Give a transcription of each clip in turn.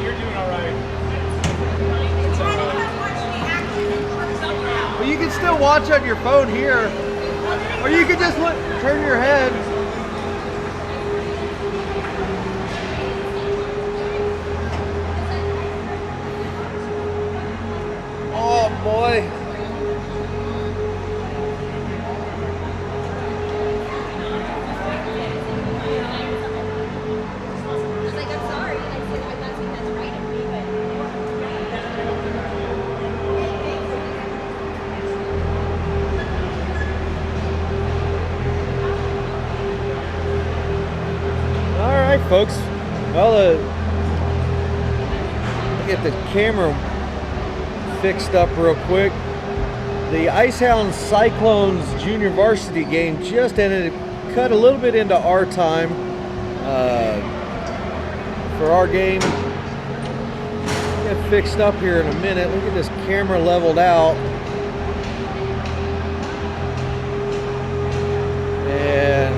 You're doing all right. Well, you can still watch on your phone here, or you can just look, turn your head. Oh boy. All right, folks. Well, get the camera fixed up real quick. The Icehound Cyclones Junior Varsity game just ended. Cut a little bit into our time for our game. Get fixed up here in a minute. Look at this camera leveled out. And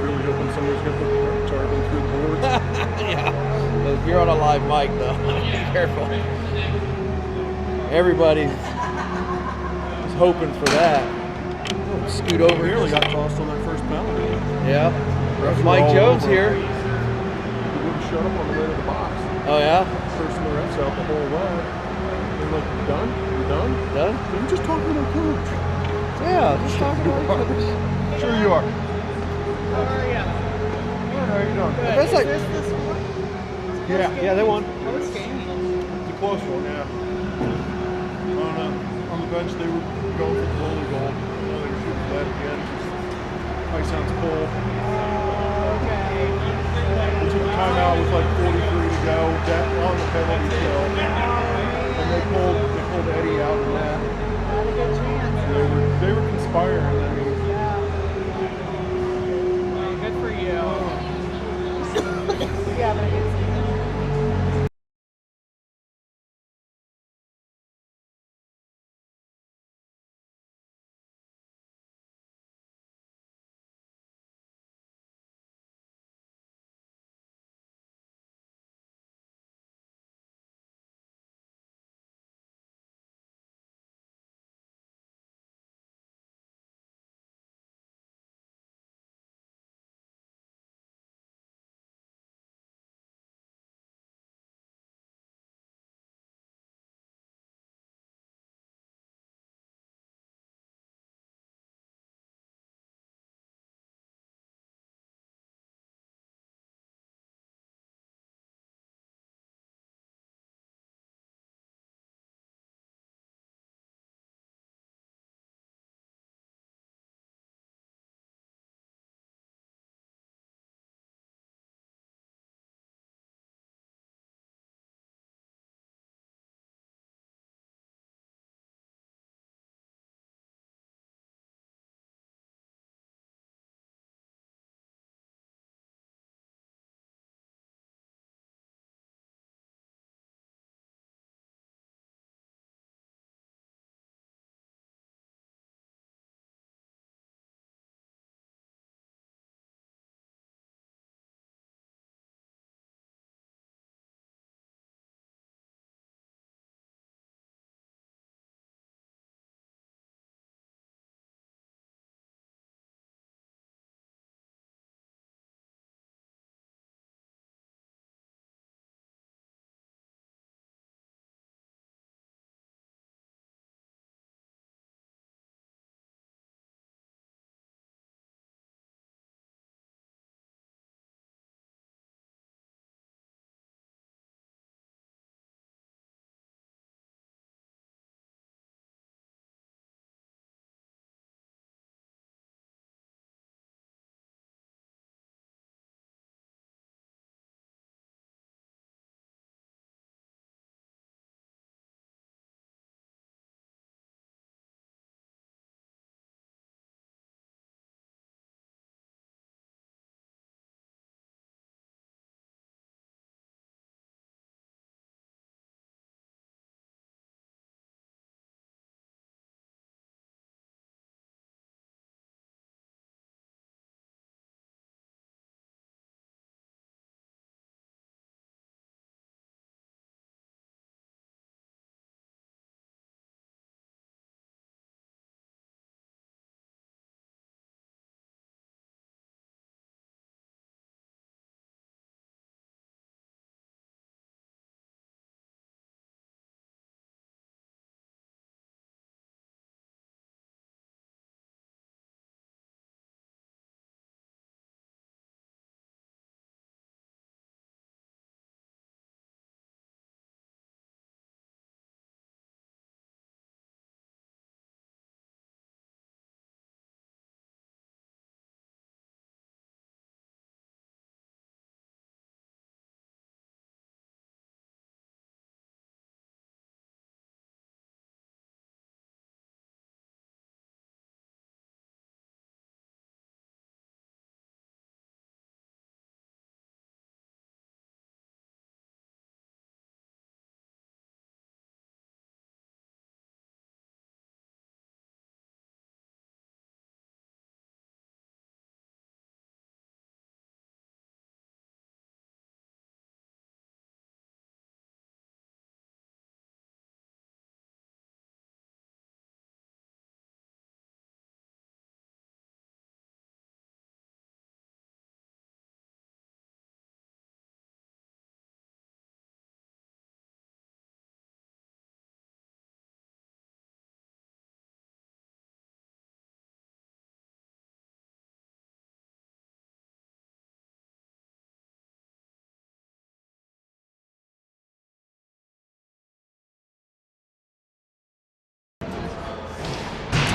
Really hoping somebody's going to put charging through the boards. yeah, if you're on a live mic though, be careful. Everybody's hoping for that. Oh, scoot over. We nearly got tossed on that first penalty. Yeah. Refs Mike were all Jones over. here. He wouldn't shut up on the way to the box. Oh yeah? Cursing the refs out the whole way. They're like, you done? You done? Done? I'm just talking to my coach. Yeah, just talking about it. Sure you are. How are ya? Good, how you doing? Good. That's like- Is this the score? Yeah, they won. Close game. It's a close one, yeah. On the bench, they were going for the goalie goal. They were shooting for that again. Icehound's pull. Okay. We took a timeout with like 43 to go. That on the penalty kill. And they pulled Eddie out of that. Not a good chance. They were conspiring. I mean, Yeah. Well, good for you. Yeah, but it's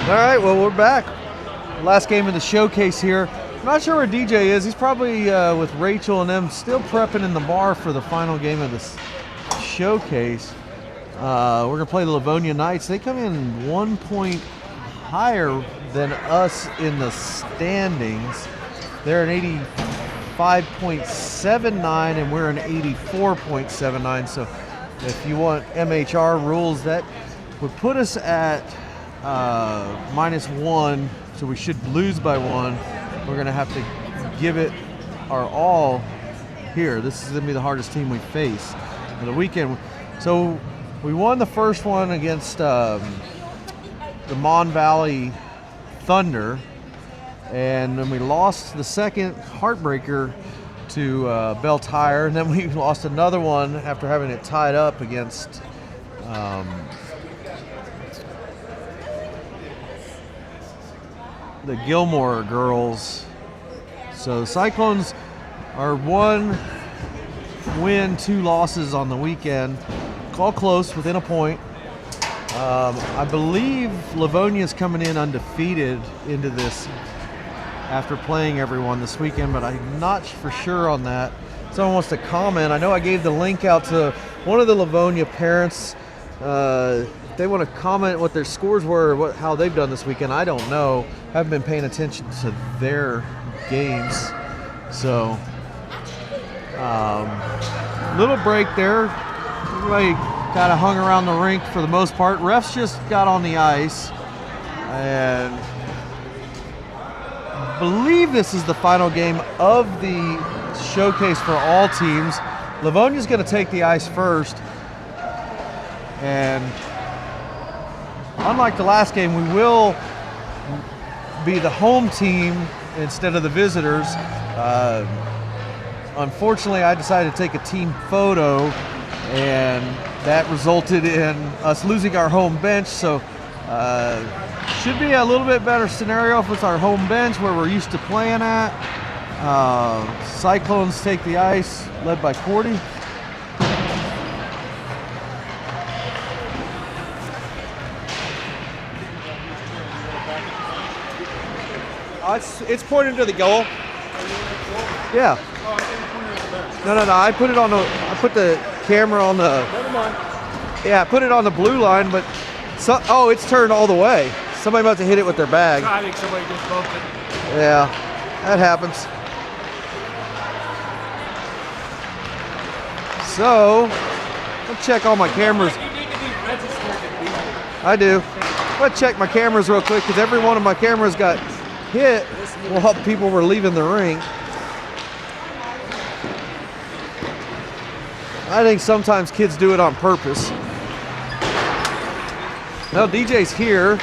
All right, well, we're back. Last game of the showcase here. I'm not sure where DJ is. He's probably with Rachel and them still prepping in the bar for the final game of this showcase. We're going to play the Livonia Knights. They come in 1 point higher than us in the standings. They're an 85.79 and we're an 84.79. So if you want MHR rules, that would put us at -1, so we should lose by 1. We're going to have to give it our all here. This is going to be the hardest team we face for the weekend. So we won the first one against the Mon Valley Thunder, and then we lost the second heartbreaker to Bell Tire, and then we lost another one after having it tied up against the Gilmore girls. So the Cyclones are 1 win, 2 losses on the weekend. All close, within a point. I believe Livonia's coming in undefeated into this after playing everyone this weekend, but I'm not for sure on that. Someone wants to comment. I know I gave the link out to one of the Livonia parents. If they want to comment what their scores were, or how they've done this weekend, I don't know. Haven't been paying attention to their games. So, little break there. Everybody kind of hung around the rink for the most part. Refs just got on the ice, and I believe this is the final game of the showcase for all teams. Livonia's going to take the ice first, and unlike the last game, we will be the home team instead of the visitors. Unfortunately, I decided to take a team photo, and that resulted in us losing our home bench. So should be a little bit better scenario if it's our home bench where we're used to playing at. Cyclones take the ice, led by Cordy. It's pointed to the goal. Yeah. No. I put it on the. I put the camera on the. Never mind. Yeah, I put it on the blue line, but oh, it's turned all the way. Somebody must have hit it with their bag. I think somebody just bumped it. Yeah, that happens. So, let's check all my cameras. You need to be registered to be here. I do. Let's check my cameras real quick because every one of my cameras got hit while people were leaving the rink. I think sometimes kids do it on purpose. Now DJ's here.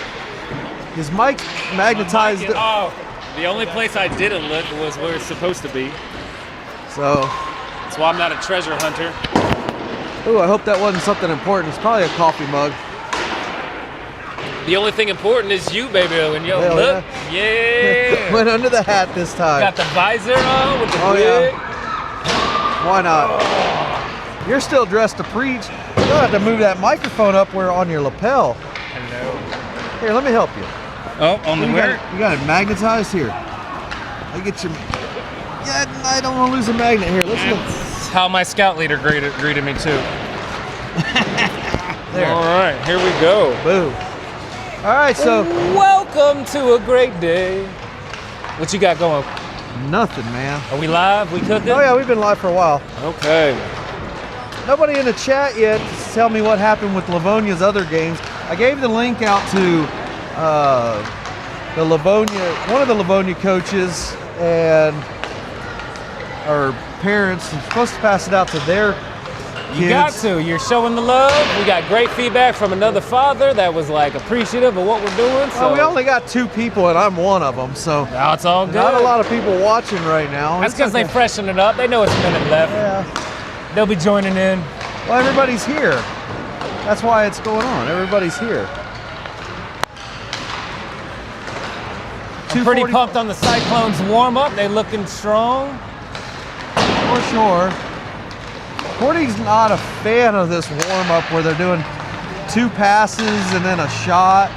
His mic magnetized. Oh, the only place I didn't look was where it's supposed to be. So, That's why I'm not a treasure hunter. ooh, I hope that wasn't something important. It's probably a coffee mug. The only thing important is you, baby. When you Hell look, yeah. Went under the hat this time. Got the visor on with the Oh, wig. yeah. Why not? You're still dressed to preach. You'll have to move that microphone up where on your lapel. Hello. Here, let me help you. Oh, on the You where? got it magnetized here. I get your. Yeah, I don't want to lose a magnet here. Let's look. That's how my scout leader greeted me too. There. All right, here we go. Boom. All right, so Welcome to a great day. What you got going? nothing, man. Are we live? We cooking? Oh yeah, we've been live for a while. Okay. Nobody in the chat yet to tell me what happened with Livonia's other games. I gave the link out to one of the Livonia coaches and our parents. I'm supposed to pass it out to their kids. You got to. You're showing the love. We got great feedback from another father that was like appreciative of what we're doing. So Well, we only got 2 people, and I'm one of them. So now it's all good. not a lot of people watching right now. That's It's because okay. they freshen it up. They know it's a minute left. Yeah. They'll be joining in. Well, everybody's here. That's why it's going on. Everybody's here. I'm pretty 2:40 pumped on the Cyclones warm up. They looking strong. For sure. Cordy's not a fan of this warm-up where they're doing 2 passes and then a shot.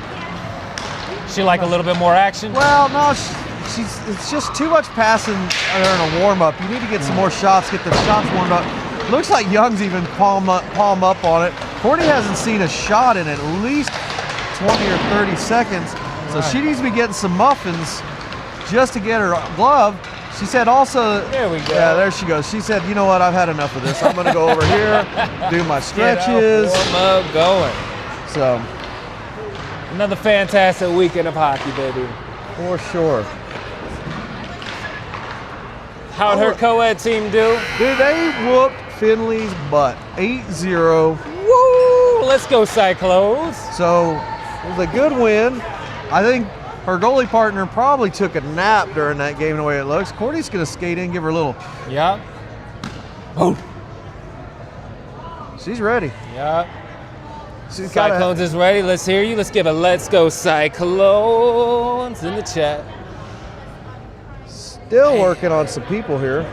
She like a little bit more action? Well, no, it's just too much passing in a warm-up. You need to get some more shots, get the shots warmed up. Looks like Young's even palm up on it. Courtney hasn't seen a shot in at least 20 or 30 seconds, so she needs to be getting some muffins just to get her glove. She said also, there we go. Yeah, there she goes. She said, you know what, I've had enough of this. I'm going to go over here, do my stretches. Warm up, going. So, another fantastic weekend of hockey, baby. for sure. How'd her co-ed team do? Dude, they whooped Finley's butt, 8-0. Woo! Let's go Cyclones. So, it was a good win. I think her goalie partner probably took a nap during that game the way it looks. Courtney's going to skate in, give her a little. Yeah. Oh. She's ready. Yeah. She's Cyclones is ready. Let's hear you. Let's give a let's go Cyclones in the chat. Still working on some people here.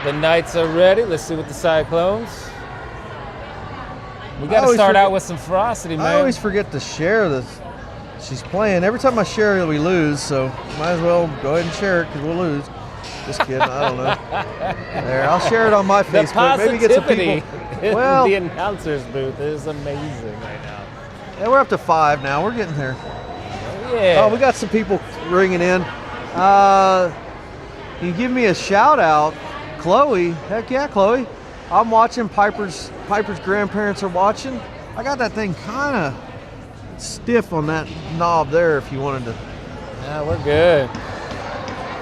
The Knights are ready. Let's see what the Cyclones. We got to always start forget- out with some ferocity, man. I always forget to share this. She's playing. Every time I share it, we lose. So might as well go ahead and share it because we'll lose. Just kidding. I don't know. There, I'll share it on my The Facebook. Maybe get some positivity people. in Well, the announcer's booth is amazing right now. yeah, we're up to 5 now. We're getting there. Yeah. Oh, we got some people ringing in. Can you give me a shout out? Chloe, heck yeah, Chloe. I'm watching. Piper's grandparents are watching. I got that thing kind of stiff on that knob there if you wanted to. Yeah, we're good.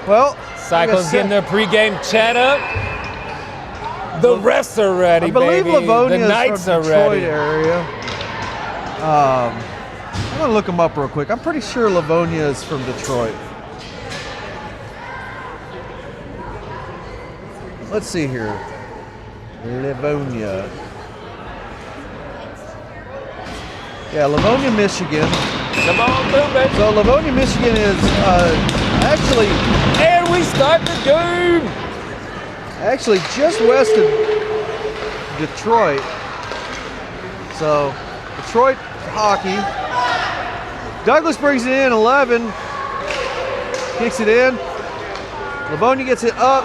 Well, Cyclones getting their pregame chat up. The refs are ready, I believe baby. Livonia The is Knights from are Detroit ready. area. I'm gonna look them up real quick. I'm pretty sure Livonia is from Detroit. Let's see here. Livonia. Yeah, Livonia, Michigan. Come on, through, baby. So Livonia, Michigan is actually And we start the game. just west of Detroit. So Detroit hockey. Douglas brings it in 11, kicks it in. Livonia gets it up,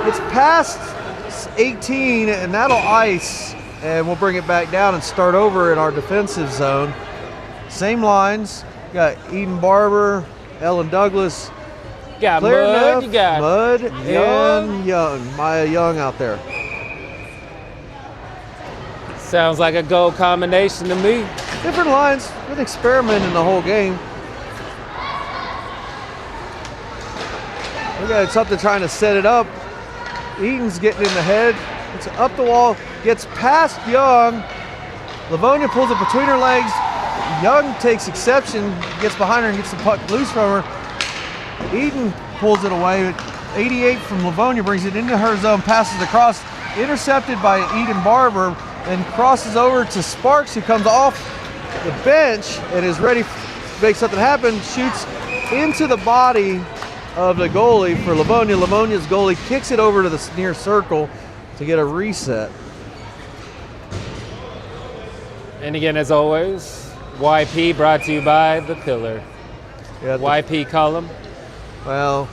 gets past 18, and that'll ice, and we'll bring it back down and start over in our defensive zone. Same lines. Got Eden Barber, Ellen Douglas, Got Claire Mud, Neff, you got Mud, Young. and Young. Maya Young out there. Sounds like a goal combination to me. Different lines, with experimenting the whole game. We got something trying to set it up. Eaton's getting in the head. It's up the wall, gets past Young. Livonia pulls it between her legs. Young takes exception, gets behind her and gets the puck loose from her. Eden pulls it away. 88 from Livonia brings it into her zone, passes across, intercepted by Eden Barber, and crosses over to Sparks, who comes off the bench and is ready to make something happen. Shoots into the body of the goalie for Livonia. Livonia's goalie kicks it over to the near circle to get a reset. And again, as always, YP brought to you by The Pillar. Yeah, YP column. well,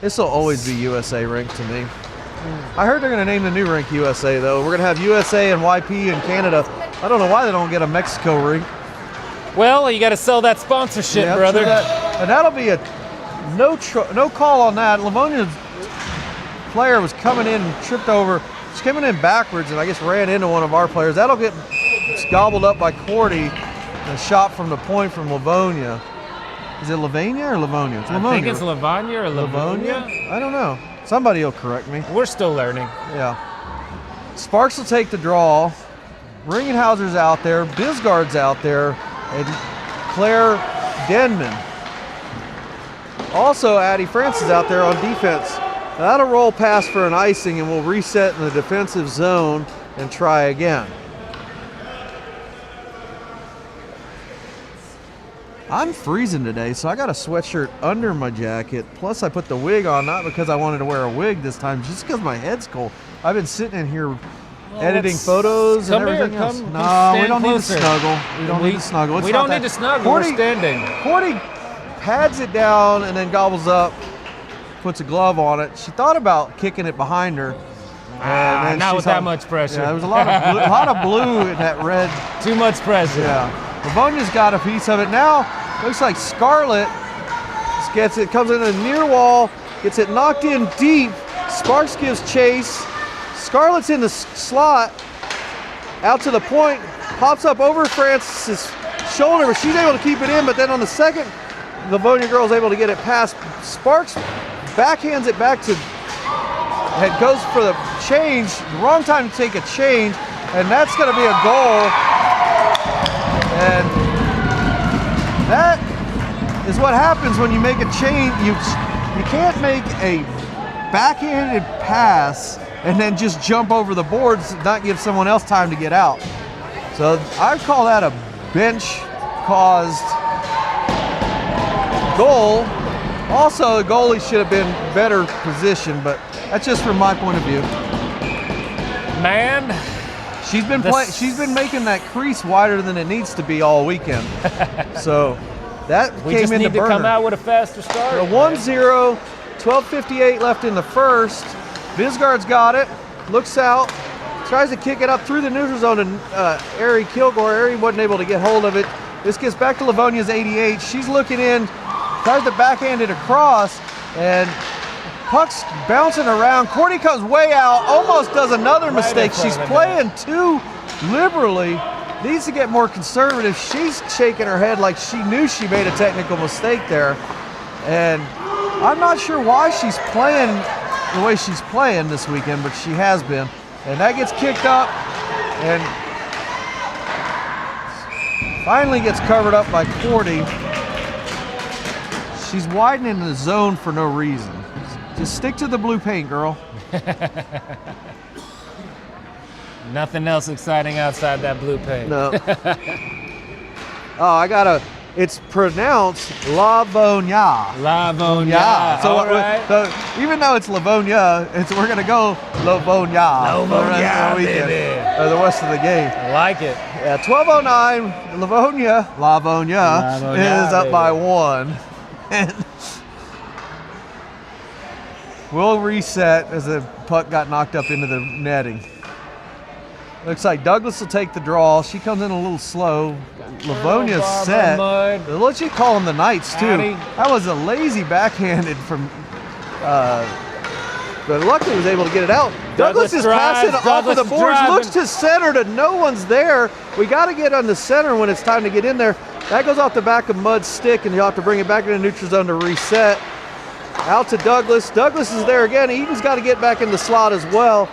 this will always be USA Rink to me. I heard they're going to name the new rink USA, though. We're going to have USA and YP in Canada. I don't know why they don't get a Mexico rink. Well, you got to sell that sponsorship, Yeah, brother. true that. And that'll be a no call on that. Livonia's player was coming in and tripped over. She's coming in backwards and I guess ran into one of our players. That'll get gobbled up by Cordy. A shot from the point from Livonia. Is it Livonia or Livonia? It's I Livonia. think it's Livonia or Livonia. I don't know. Somebody will correct me. We're still learning. Yeah. Sparks will take the draw. Ringenhauser's out there. Bisgard's out there. And Claire Denman. Also, Addie Francis out there on defense. Now that'll roll past for an icing, and we'll reset in the defensive zone and try again. I'm freezing today, so I got a sweatshirt under my jacket. Plus, I put the wig on, not because I wanted to wear a wig this time, just because my head's cold. I've been sitting in here editing photos and come here, everything else. come No, we stand don't closer. need to snuggle. We don't need to snuggle. It's We not don't that- need to snuggle. We're standing. Cordy pads it down and then gobbles up, puts a glove on it. She thought about kicking it behind her. And not she with saw- that much pressure. Yeah, there was a lot of blue in that red. Too much pressure. Yeah. Livonia's got a piece of it. Now, looks like Scarlett gets it, comes in the near wall, gets it knocked in deep. Sparks gives chase. Scarlett's in the slot, out to the point, pops up over Francis's shoulder, but she's able to keep it in. But then on the second, Livonia girl's able to get it past. Sparks backhands it back to, it goes for the change, wrong time to take a change, and that's going to be a goal. And that is what happens when you make a change. You can't make a backhanded pass and then just jump over the boards and not give someone else time to get out. So I call that a bench-caused goal. Also, the goalie should have been better positioned, but that's just from my point of view. Man, She's been making that crease wider than it needs to be all weekend. So that we came just in need to to burn come her. out with a faster start. A 1-0, 12:58 left in the first. Bisgard's got it, looks out, tries to kick it up through the neutral zone to Ari Kilgore. Ari wasn't able to get hold of it. This gets back to Livonia's 88. She's looking in, tries to backhand it across, and puck's bouncing around. Cordy comes way out, almost does another Right mistake. in front She's of it. playing too liberally. Needs to get more conservative. She's shaking her head like she knew she made a technical mistake there. And I'm not sure why she's playing the way she's playing this weekend, but she has been. And that gets kicked up and finally gets covered up by Cordy. She's widening the zone for no reason. Just stick to the blue paint, girl. Nothing else exciting outside that blue paint. No. It's pronounced Livonia. Livonia. Yeah. So, all right. so even though it's Livonia, we're gonna go Livonia for the rest of the weekend, baby. or the rest of the game. I like it. Yeah, 12:09. Livonia is up baby. by 1, and we'll reset as the puck got knocked up into the netting. Looks like Douglas will take the draw. She comes in a little slow. Livonia's Barbara set. Mudd. Let's you call them the Knights too. Addie. That was a lazy backhanded from. But luckily was able to get it out. Douglas is drives, passing off of the Douglas is boards. driving. Looks to center to no one's there. We got to get on the center when it's time to get in there. That goes off the back of Mudd's stick, and you'll have to bring it back into the neutral zone to reset. Out to Douglas. Douglas is there again. Eden's got to get back in the slot as well.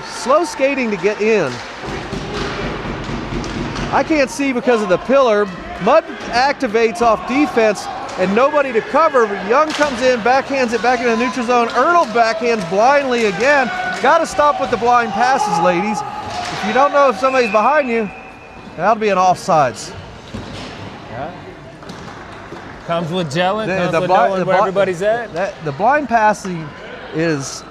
Slow skating to get in. I can't see because of the pillar. Mudd activates off defense and nobody to cover. Young comes in, backhands it back into the neutral zone. Ernold backhands blindly again. Got to stop with the blind passes, ladies. If you don't know if somebody's behind you, that'll be an offsides. Comes with gelling, comes The with bli- knowing the where bli- everybody's at. The blind passing is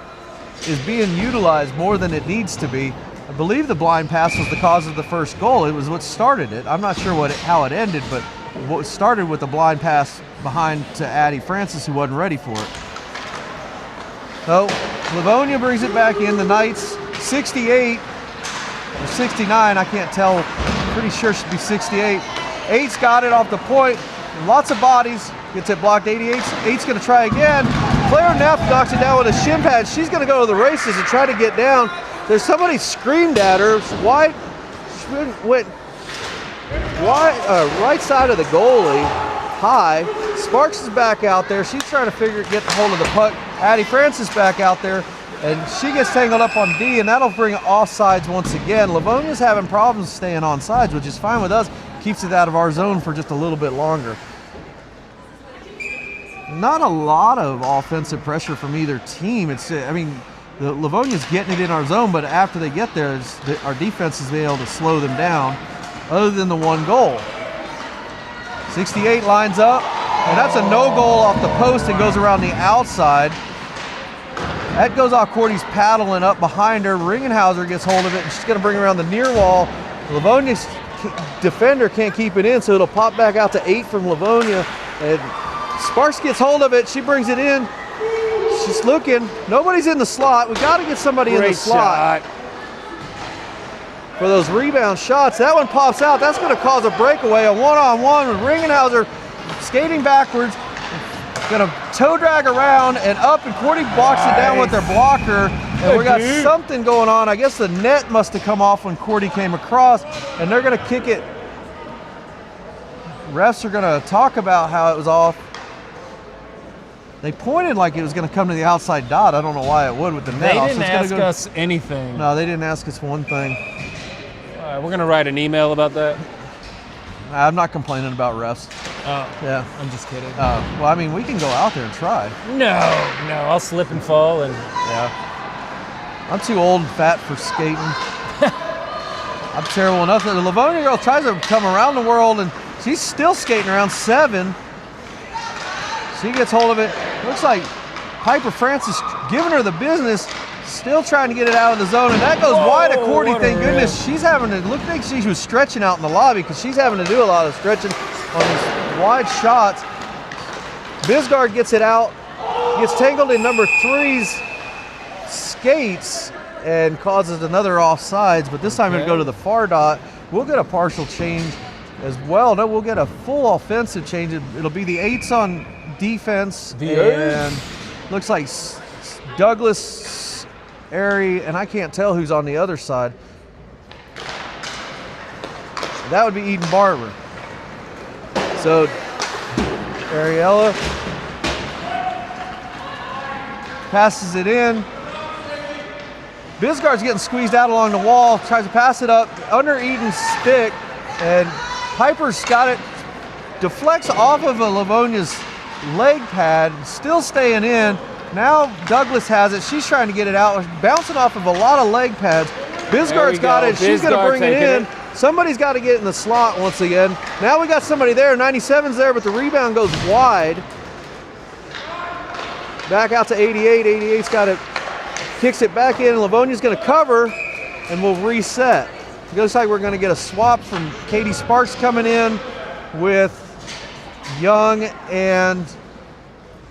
being utilized more than it needs to be. I believe the blind pass was the cause of the first goal. It was what started it. I'm not sure how it ended, but what started with the blind pass behind to Addie Francis, who wasn't ready for it. So Livonia brings it back in. The Knights 68 or 69, I can't tell. Pretty sure it should be 68. Eight's got it off the point. Lots of bodies. Gets it blocked. 88's going to try again. Claire Neff knocks it down with a shin pad. She's going to go to the races and try to get down. There's somebody screamed at her. Wide, went right side of the goalie, high. Sparks is back out there. She's trying to get the hold of the puck. Addie Francis back out there, and she gets tangled up on D, and that'll bring it offsides once again. Livonia's having problems staying on sides, which is fine with us. Keeps it out of our zone for just a little bit longer. Not a lot of offensive pressure from either team. The Livonia's getting it in our zone, but after they get there, our defense has been able to slow them down, other than the one goal. 68 lines up, and that's a no goal off the post and goes around the outside. That goes off. Cordy's paddling up behind her. Ringenhauser gets hold of it, and she's going to bring it around the near wall. Livonia's defender can't keep it in, so it'll pop back out to 8 from Livonia. And Sparks gets hold of it. She brings it in. She's looking. Nobody's in the slot. We got to get somebody in the slot for those rebound shots. That one pops out. That's going to cause a breakaway. A one-on-one with Ringenhauser skating backwards. Going to toe drag around and up, and Cordy blocks it down with their blocker. And we got something going on. I guess the net must have come off when Cordy came across, and they're going to kick it. Refs are going to talk about how it was off. They pointed like it was going to come to the outside dot. I don't know why it would with the net off. They didn't ask us anything. No, they didn't ask us one thing. We're going to write an email about that. I'm not complaining about refs. Oh, Yeah. I'm just kidding. Well, I mean, we can go out there and try. No, I'll slip and fall and Yeah. I'm too old and fat for skating. I'm terrible enough. The Livonia girl tries to come around the world, and she's still skating around 7. She gets hold of it. Looks like Piper Francis giving her the business, still trying to get it out of the zone, and that goes wide of Cordy. Thank goodness. She's having to look like she was stretching out in the lobby, because she's having to do a lot of stretching on these wide shots. Bisgard gets it out, gets tangled in number 3's skates, and causes another offsides, but this time it'll go to the far dot. We'll get a partial change as well. No, we'll get a full offensive change. It'll be the 8s on defense, and looks like Douglas, Airy, and I can't tell who's on the other side. That would be Eden Barber. So Ariella passes it in. Bisgard's getting squeezed out along the wall, tries to pass it up under Eden's stick, and Piper's got it, deflects off of a Livonia's leg pad, still staying in. Now Douglas has it. She's trying to get it out, bouncing off of a lot of leg pads. Bisgard's got it. She's going to bring it in. Somebody's got to get in the slot once again. Now we got somebody there. 97's there, but the rebound goes wide. Back out to 88. 88's got it. Kicks it back in. Livonia's going to cover, and we'll reset. It looks like we're going to get a swap from Katie Sparks coming in with Young and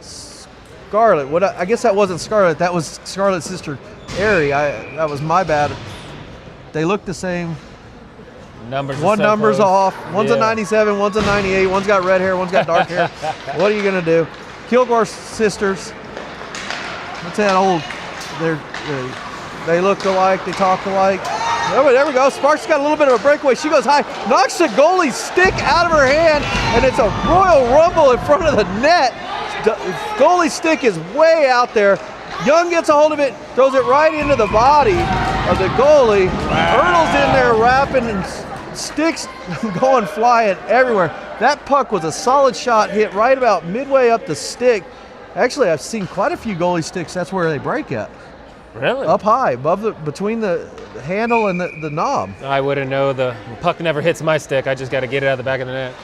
Scarlett. I guess that wasn't Scarlett. That was Scarlett's sister, Airy. That was my bad. They look the same. One number's off. One's a 97, one's a 98. One's got red hair, one's got dark hair. What are you going to do? Kilgore sisters. What's that old? They look alike. They talk alike. Oh, there we go. Sparks got a little bit of a breakaway. She goes high, knocks the goalie's stick out of her hand, and it's a Royal Rumble in front of the net. The goalie stick is way out there. Young gets a hold of it, throws it right into the body of the goalie. Ertl's in there rapping, and sticks going flying everywhere. That puck was a solid shot, hit right about midway up the stick. Actually, I've seen quite a few goalie sticks. That's where they break at. Really? Up high, between the handle and the knob. I wouldn't know. The puck never hits my stick. I just got to get it out of the back of the net.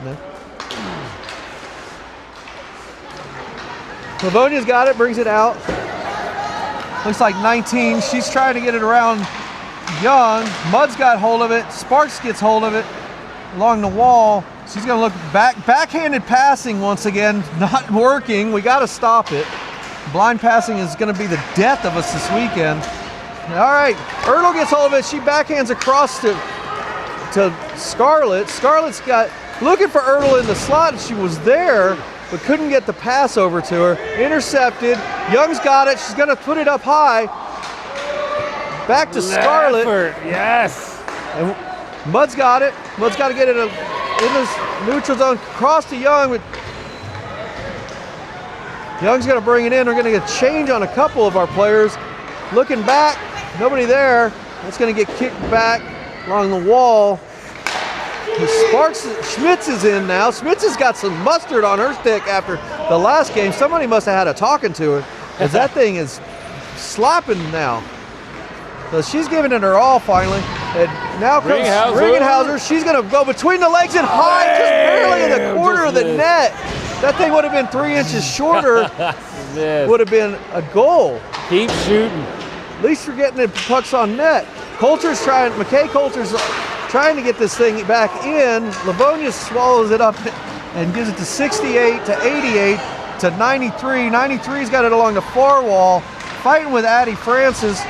No. Livonia's got it, brings it out. Looks like 19. She's trying to get it around Young. Mudd's got hold of it. Sparks gets hold of it along the wall. She's going to look back. Backhanded passing once again, not working. We got to stop it. Blind passing is going to be the death of us this weekend. All right, Ertl gets hold of it. She backhands across to Scarlett. Scarlett's got looking for Ertl in the slot, and she was there, but couldn't get the pass over to her. Intercepted. Young's got it. She's going to put it up high. Back to Scarlett. Yes. And Mudd's got it. Mudd's got to get it in this neutral zone. Cross to Young. But Young's going to bring it in. We're going to get a change on a couple of our players. Looking back, nobody there. It's going to get kicked back along the wall. Schmitz is in now. Schmitz has got some mustard on her stick after the last game. Somebody must have had a talking to her, because that thing is slapping now. So she's giving it her all finally. And now comes Ringenhauser. She's going to go between the legs and high, just barely in the corner of the net. That thing would have been 3 inches shorter. Yes. Would have been a goal. Keep shooting. At least we're getting the pucks on net. McKay Coulter's trying to get this thing back in. Livonia swallows it up and gives it to 68 to 88 to 93. 93's got it along the far wall, fighting with Addie Francis.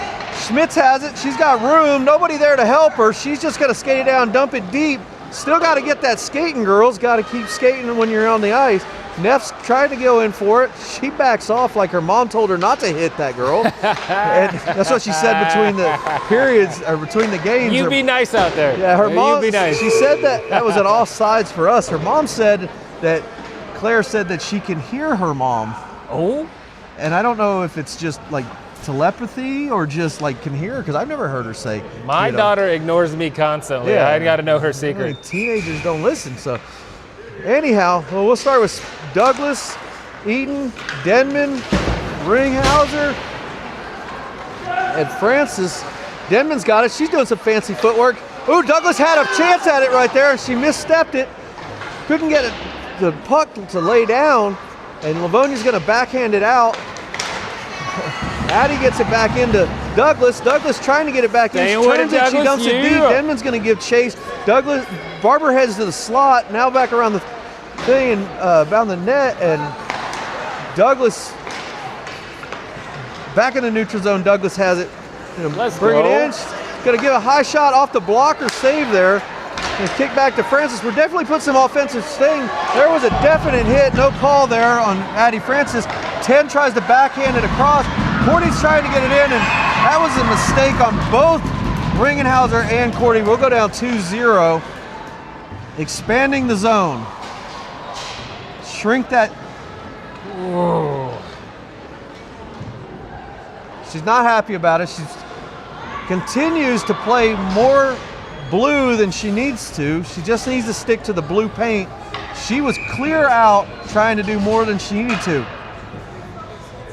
Schmitz has it. She's got room. Nobody there to help her. She's just going to skate it down, dump it deep. Still got to get that skating, girls. Got to keep skating when you're on the ice. Neff's trying to go in for it. She backs off like her mom told her not to hit that girl. And that's what she said between the periods, or between the games. You be nice out there. Yeah, her mom, You be nice. she said that was an offsides for us. Her mom said that, Claire said that she can hear her mom. Oh? And I don't know if it's just like telepathy or just like can hear her, because I've never heard her say. My daughter ignores me constantly. Yeah. I got to know her I secret. mean, teenagers don't listen, so. Anyhow, well, we'll start with Douglas, Eaton, Denman, Ringhauser, and Francis. Denman's got it. She's doing some fancy footwork. Ooh, Douglas had a chance at it right there, and she misstepped it. Couldn't get the puck to lay down, and Livonia's going to backhand it out. Addie gets it back into Douglas. Douglas trying to get it back in. She turns it, she dumps it deep. Denman's going to give chase. Barber heads to the slot, now back around the thing and around the net, and Douglas back in the neutral zone. Douglas has it. Let's bring go. it in. She's going to give a high shot off the blocker save there. And kick back to Francis. We're definitely putting some offensive sting. There was a definite hit, no call there on Addie Francis. 10 tries to backhand it across. Cordy's trying to get it in, and that was a mistake on both Ringenhauser and Cordy. We'll go down 2-0. Expanding the zone. Shrink that. Whoa. She's not happy about it. She continues to play more blue than she needs to. She just needs to stick to the blue paint. She was clear out trying to do more than she needed to.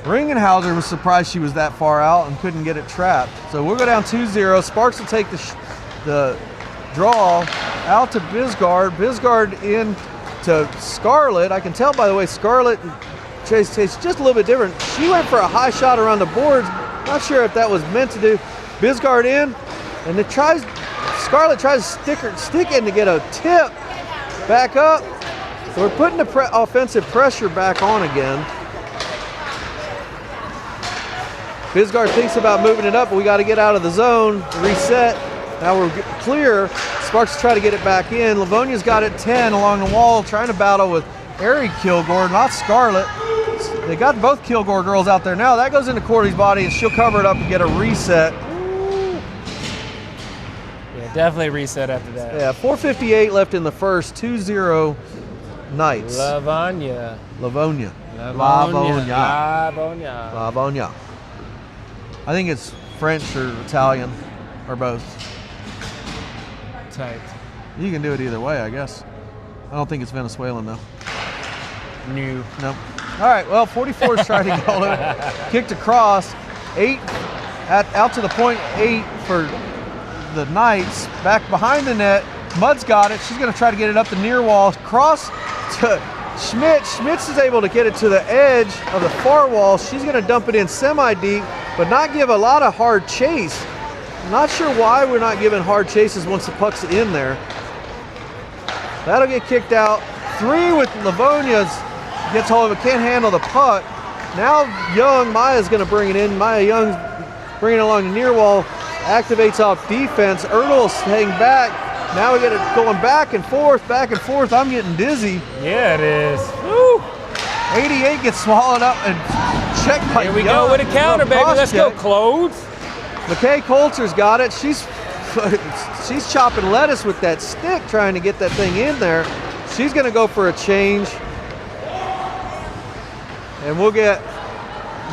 Ringenhauser was surprised she was that far out and couldn't get it trapped. So we'll go down 2-0. Sparks will take the draw out to Bisgard. Bisgard in to Scarlett. I can tell by the way Scarlett and Chase just a little bit different. She went for a high shot around the boards. Not sure if that was meant to do. Bisgard in, and Scarlett tries to stick in to get a tip back up. So we're putting the offensive pressure back on again. Bisgard thinks about moving it up, but we got to get out of the zone, reset. Now we're clear. Sparks try to get it back in. Livonia's got it 10 along the wall, trying to battle with Ari Kilgore, not Scarlett. They got both Kilgore girls out there now. That goes into Cordy's body, and she'll cover it up and get a reset. Yeah, definitely reset after that. Yeah, 4:58 left in the first. 2-0 Knights. Livonia. Livonia. I think it's French or Italian, or both. Tight. You can do it either way, I guess. I don't think it's Venezuelan, though. New. No. All right, well, 44 is trying to go it. Kicked across. 8 out to the point. 8 for the Knights. Back behind the net. Mudd's got it. She's going to try to get it up the near wall. Cross to Schmitz. Schmitz is able to get it to the edge of the far wall. She's going to dump it in semi-deep, but not give a lot of hard chase. I'm not sure why we're not giving hard chases once the puck's in there. That'll get kicked out. 3 with Livonia's. Gets hold of it, can't handle the puck. Now Young, Maya's going to bring it in. Maya Young's bringing it along the near wall, activates off defense. Erdl's hang back. Now we get it going back and forth, back and forth. I'm getting dizzy. Yeah, it is. Woo. 88 gets swallowed up and checked by Here we Young. go with a counter, baby. Let's go, Cross-check. Clothes. McKay Coulter's got it. She's chopping lettuce with that stick, trying to get that thing in there. She's going to go for a change. And we'll get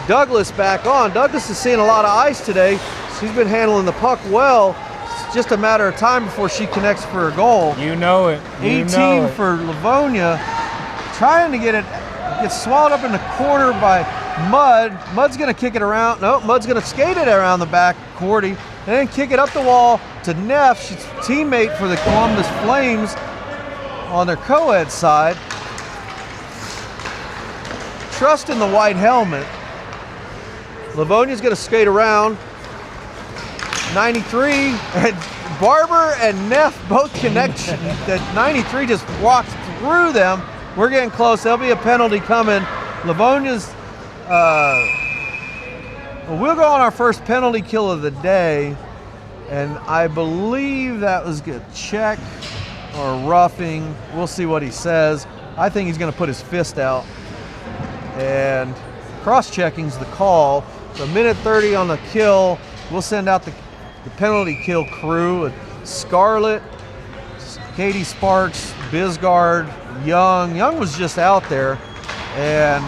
Douglas back on. Douglas is seeing a lot of ice today. She's been handling the puck well. It's just a matter of time before she connects for a goal. You know it. 18 for Livonia. Trying to get it. Gets swallowed up in the corner by Mudd. Mudd's going to kick it around. No, Mudd's going to skate it around the back, Cordy. And then kick it up the wall to Neff. She's a teammate for the Columbus Flames on their co-ed side. trust in the white helmet. Livonia's going to skate around. 93, and Barber and Neff both connect. That 93 just walked through them. We're getting close. There'll be a penalty coming. Livonia's, we'll go on our first penalty kill of the day, and I believe that was a check or roughing. We'll see what he says. I think he's going to put his fist out, and cross-checking's the call. So minute 30 on the kill. We'll send out the penalty kill crew with Scarlett, Katie Sparks, Bisgard, Young. Young was just out there, and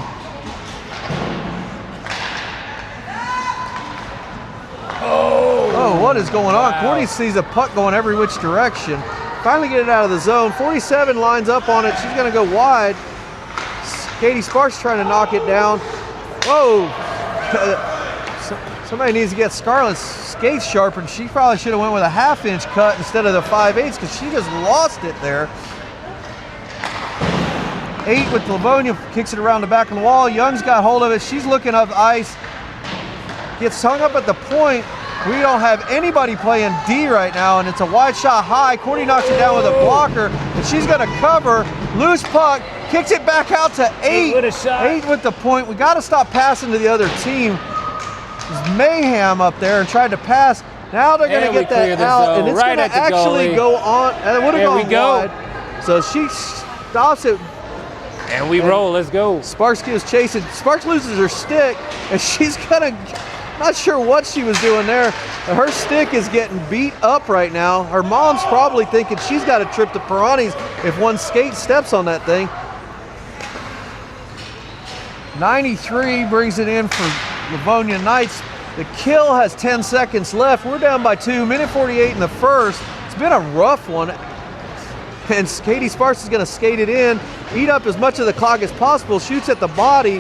oh, what is going on? Courtney sees a puck going every which direction. Finally get it out of the zone. 47 lines up on it. She's going to go wide. Katie Sparks trying to knock it down. Whoa. Somebody needs to get Scarlett's skates sharpened. She probably should have went with a half-inch cut instead of the 5/8 because she just lost it there. 8 with Livonia, kicks it around the back of the wall. Young's got hold of it. She's looking up the ice. Gets hung up at the point. We don't have anybody playing D right now, and it's a wide shot high. Courtney knocks it down with a blocker, and she's going to cover. Loose puck, kicks it back out to 8. With a shot. 8 with the point. We got to stop passing to the other team. There's mayhem up there and tried to pass. Now they're going to get that out, and it's right going to at the actually goalie. go on. And it would have There we gone go. wide. So she stops it. And we roll. Let's go. Sparks goes chasing. Sparks loses her stick, and she's kind of not sure what she was doing there. Her stick is getting beat up right now. Her mom's probably thinking she's got to trip the Piranhas if one skate steps on that thing. 93 brings it in for Livonia Knights. The kill has 10 seconds left. We're down by 2. Minute 48 in the first. It's been a rough one. And Katie Sparks is going to skate it in, eat up as much of the clock as possible, shoots at the body.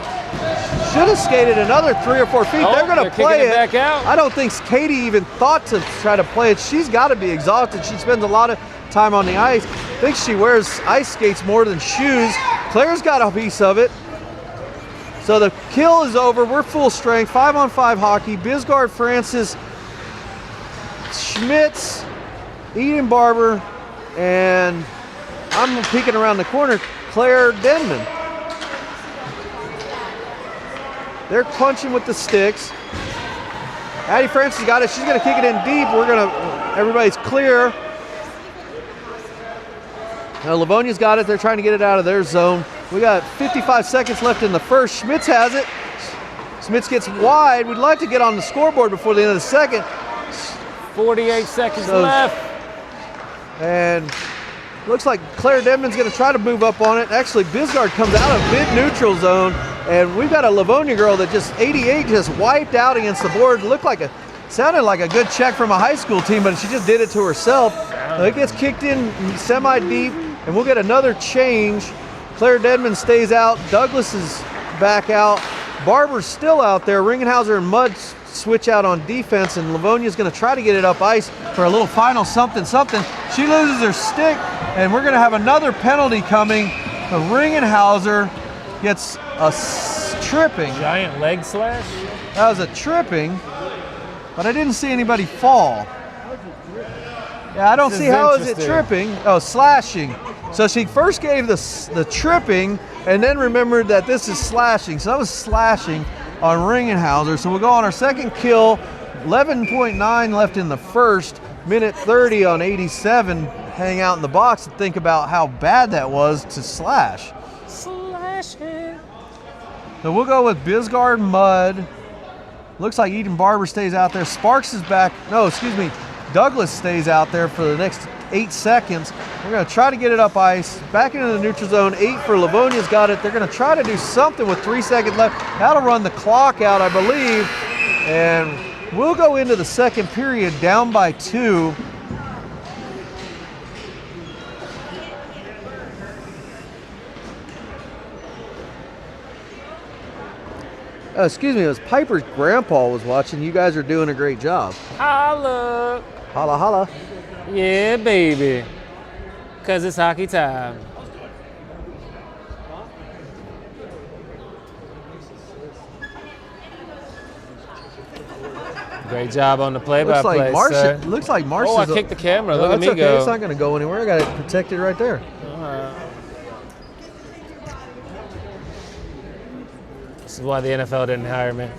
Should have skated another 3 or 4 feet. Oh, they're going to play kicking it. back out. I don't think Katie even thought to try to play it. She's got to be exhausted. She spends a lot of time on the ice. I think she wears ice skates more than shoes. Claire's got a piece of it. So the kill is over. We're full strength. 5-on-5 hockey. Bisgard, Francis, Schmitz, Eden Barber, and I'm peeking around the corner, Claire Denman. They're punching with the sticks. Addie Francis got it. She's going to kick it in deep. Everybody's clear. Now Livonia's got it. They're trying to get it out of their zone. We got 55 seconds left in the first. Schmitz has it. Schmitz gets wide. We'd like to get on the scoreboard before the end of the second. 48 seconds left. And looks like Claire Denman's going to try to move up on it. Actually, Bisgard comes out of mid-neutral zone, and we've got a Livonia girl that just 88 just wiped out against the board. Sounded like a good check from a high school team, but she just did it to herself. It gets kicked in semi-deep, and we'll get another change. Claire Denman stays out. Douglas is back out. Barber's still out there. Ringenhauser and Mudd switch out on defense, and Livonia's going to try to get it up ice for a little final something. She loses her stick, and we're going to have another penalty coming. Ringenhauser gets a tripping. Giant leg slash. That was a tripping, but I didn't see anybody fall. Yeah, I don't see how is it tripping. Oh, slashing. So she first gave the tripping and then remembered that this is slashing. So that was slashing on Ringenhauser. So we'll go on our second kill. 11.9 left in the first. Minute 30 on 87. Hang out in the box and think about how bad that was to slash. Slashing. So we'll go with Bisgard, Mudd. Looks like Eden Barber stays out there. Sparks is back. No, excuse me. Douglas stays out there for the next 8 seconds. We're going to try to get it up ice. Back into the neutral zone. 8 for Livonia's got it. They're going to try to do something with 3 seconds left. That'll run the clock out, I believe. And we'll go into the second period down by 2. Excuse me, it was Piper's grandpa was watching. You guys are doing a great job. Holla. Holla, holla. Yeah, baby. Because it's hockey time. Great job on the play-by-play, Looks like Marsh. sir. Looks like Marsh. Oh, I is a- kicked the camera. No, Look at that's me okay. go. It's not going to go anywhere. I got it protected right there. This is why the NFL didn't hire me.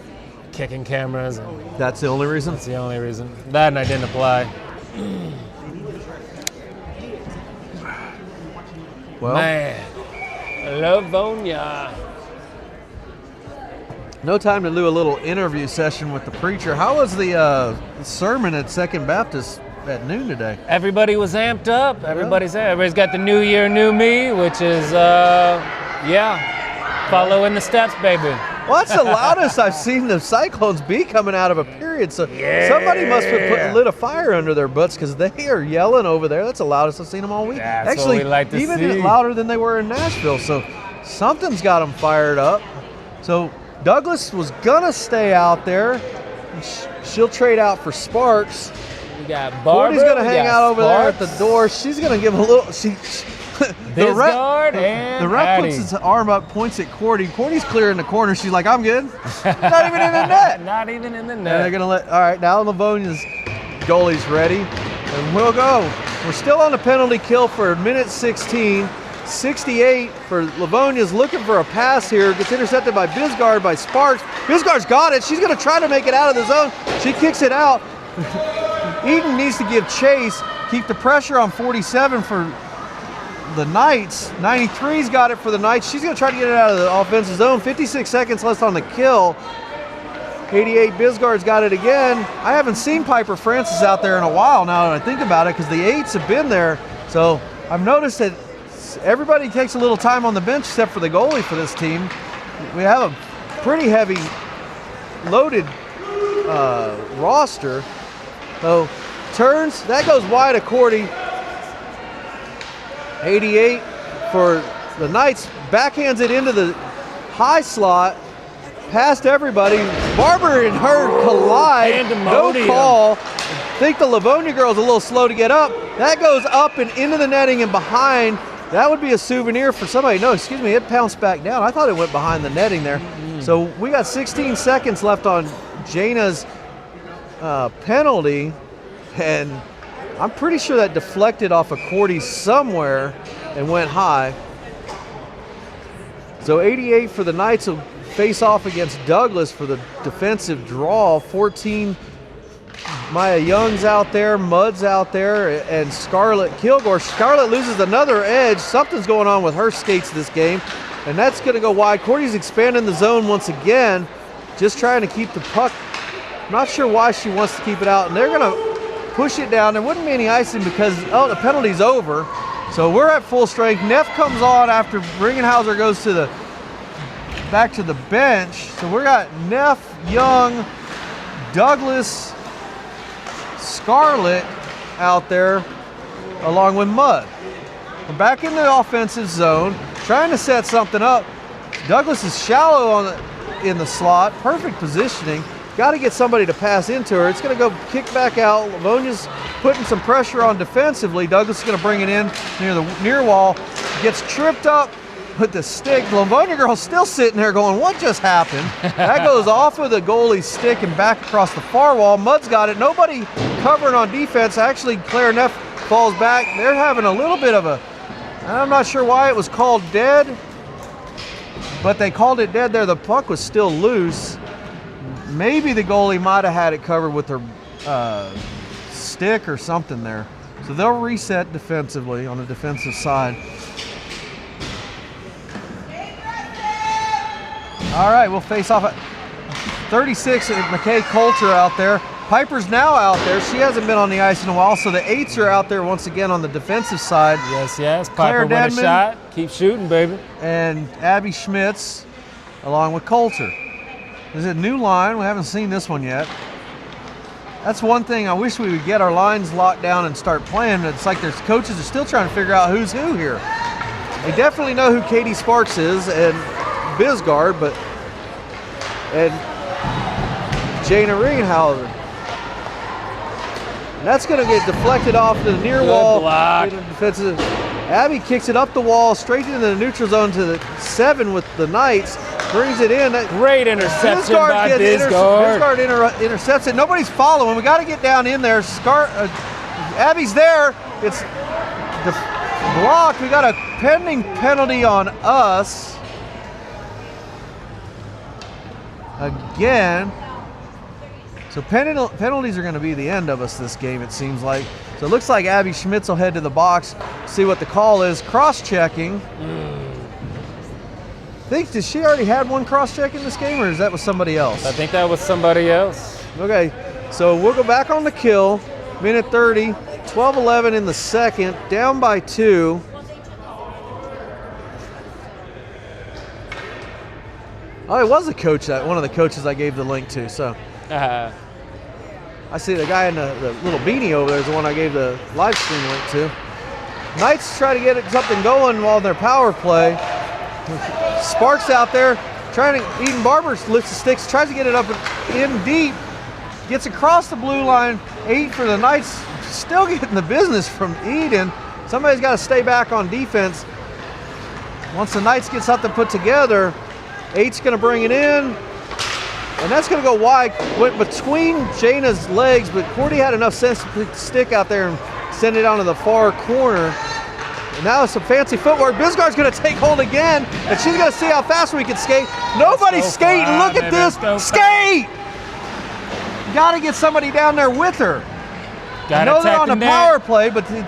Kicking cameras. And That's the only reason. that's the only reason. That and I didn't apply. Well, Man. Livonia. no time to do a little interview session with the preacher. How was the sermon at Second Baptist at noon today? Everybody was amped up. Everybody's got the new year, new me, which is, following the steps, baby. Well, that's the loudest I've seen the Cyclones be coming out of a period. So somebody must have lit a fire under their butts because they are yelling over there. That's the loudest I've seen them all week. That's Actually, what we like to even see. louder than they were in Nashville. So something's got them fired up. So Douglas was gonna stay out there. She'll trade out for Sparks. We got Barbara. Courtney's gonna we hang got out over there at the Sparks, door. She's gonna give a little. Bisgard and the ref puts Addie. his arm up, points at Courtney. Courtney's clear in the corner. She's like, I'm good. Not even in the net. Not even in the And they're net. gonna let. All right, now Livonia's goalie's ready, and we'll go. We're still on the penalty kill for minute 16. 68 for Livonia's looking for a pass here. Gets intercepted by Bisgard by Sparks. Bisgard's got it. She's gonna try to make it out of the zone. She kicks it out. Eden needs to give chase, keep the pressure on 47 for the Knights. 93's got it for the Knights. She's going to try to get it out of the offensive zone. 56 seconds left on the kill. 88, Bisgard's got it again. I haven't seen Piper Francis out there in a while now that I think about it because the 8s have been there. So I've noticed that everybody takes a little time on the bench except for the goalie for this team. We have a pretty heavy loaded roster. So turns, that goes wide of Cordy. 88 for the Knights, backhands it into the high slot, past everybody. Barber and her collide, no Pandemonium. call. I think the Livonia girl's a little slow to get up. That goes up and into the netting and behind. That would be a souvenir for somebody. No, excuse me, it pounced back down. I thought it went behind the netting there. So we got 16 seconds left on Jana's penalty, and I'm pretty sure that deflected off of Cordy somewhere and went high. So 88 for the Knights will face off against Douglas for the defensive draw. 14, Maya Young's out there, Mudd's out there, and Scarlett Kilgore. Scarlett loses another edge. Something's going on with her skates this game, and that's going to go wide. Cordy's expanding the zone once again, just trying to keep the puck. Not sure why she wants to keep it out, and they're going to push it down. There wouldn't be any icing because, the penalty's over. So we're at full strength. Neff comes on after Ringenhauser goes back to the bench. So we got Neff, Young, Douglas, Scarlett out there along with Mudd. We're back in the offensive zone, trying to set something up. Douglas is shallow in the slot, perfect positioning. Got to get somebody to pass into her. It's going to go kick back out. Livonia's putting some pressure on defensively. Douglas is going to bring it in near the near wall. Gets tripped up with the stick. Livonia girl's still sitting there going, what just happened? That goes off of the goalie's stick and back across the far wall. Mudd's got it. Nobody covering on defense. Actually, Claire Neff falls back. They're having a little bit of I'm not sure why it was called dead, but they called it dead there. The puck was still loose. Maybe the goalie might have had it covered with her stick or something there. So they'll reset defensively on the defensive side. All right, we'll face off at 36 and McKay Coulter out there. Piper's now out there. She hasn't been on the ice in a while, so the 8s are out there once again on the defensive side. Yes. Claire Piper win a Denman. shot. Keep shooting, baby. And Abby Schmitz along with Coulter. This is a new line. We haven't seen this one yet. That's one thing I wish we would get our lines locked down and start playing. It's like there's coaches are still trying to figure out who's who here. They definitely know who Katie Sparks is and Bisgard, and Jana Ringenhauser. And that's going to get deflected off to the near wall. block. Defensive. Abby kicks it up the wall straight into the neutral zone to the 7 with the Knights. brings it in. Great interception by Bisgard intercepts it. Nobody's following. We got to get down in there. Abby's there. It's blocked. We got a pending penalty on us. Again. So penalties are going to be the end of us this game, it seems like. So it looks like Abby Schmitz will head to the box, see what the call is. Cross-checking. Did she already had one cross-check in this game, or is that with somebody else? I think that was somebody else. Okay, so we'll go back on the kill. Minute 30, 12-11 in the second, down by 2. Oh, it was a coach, one of the coaches I gave the link to, so. I see the guy in the little beanie over there is the one I gave the live stream link to. Knights try to get something going while their power play. Sparks out there, Eden Barber lifts the sticks, tries to get it up in deep, gets across the blue line. 8 for the Knights, still getting the business from Eden. Somebody's got to stay back on defense. Once the Knights get something put together, 8's going to bring it in. And that's going to go wide. Went between Jana's legs, but Cordy had enough sense to put the stick out there and send it onto the far corner. And now some fancy footwork. Bisgard's going to take hold again, and she's going to see how fast we can skate. Nobody's skating. Look at this. Skate! Got to get somebody down there with her. I know they're on the power play, but you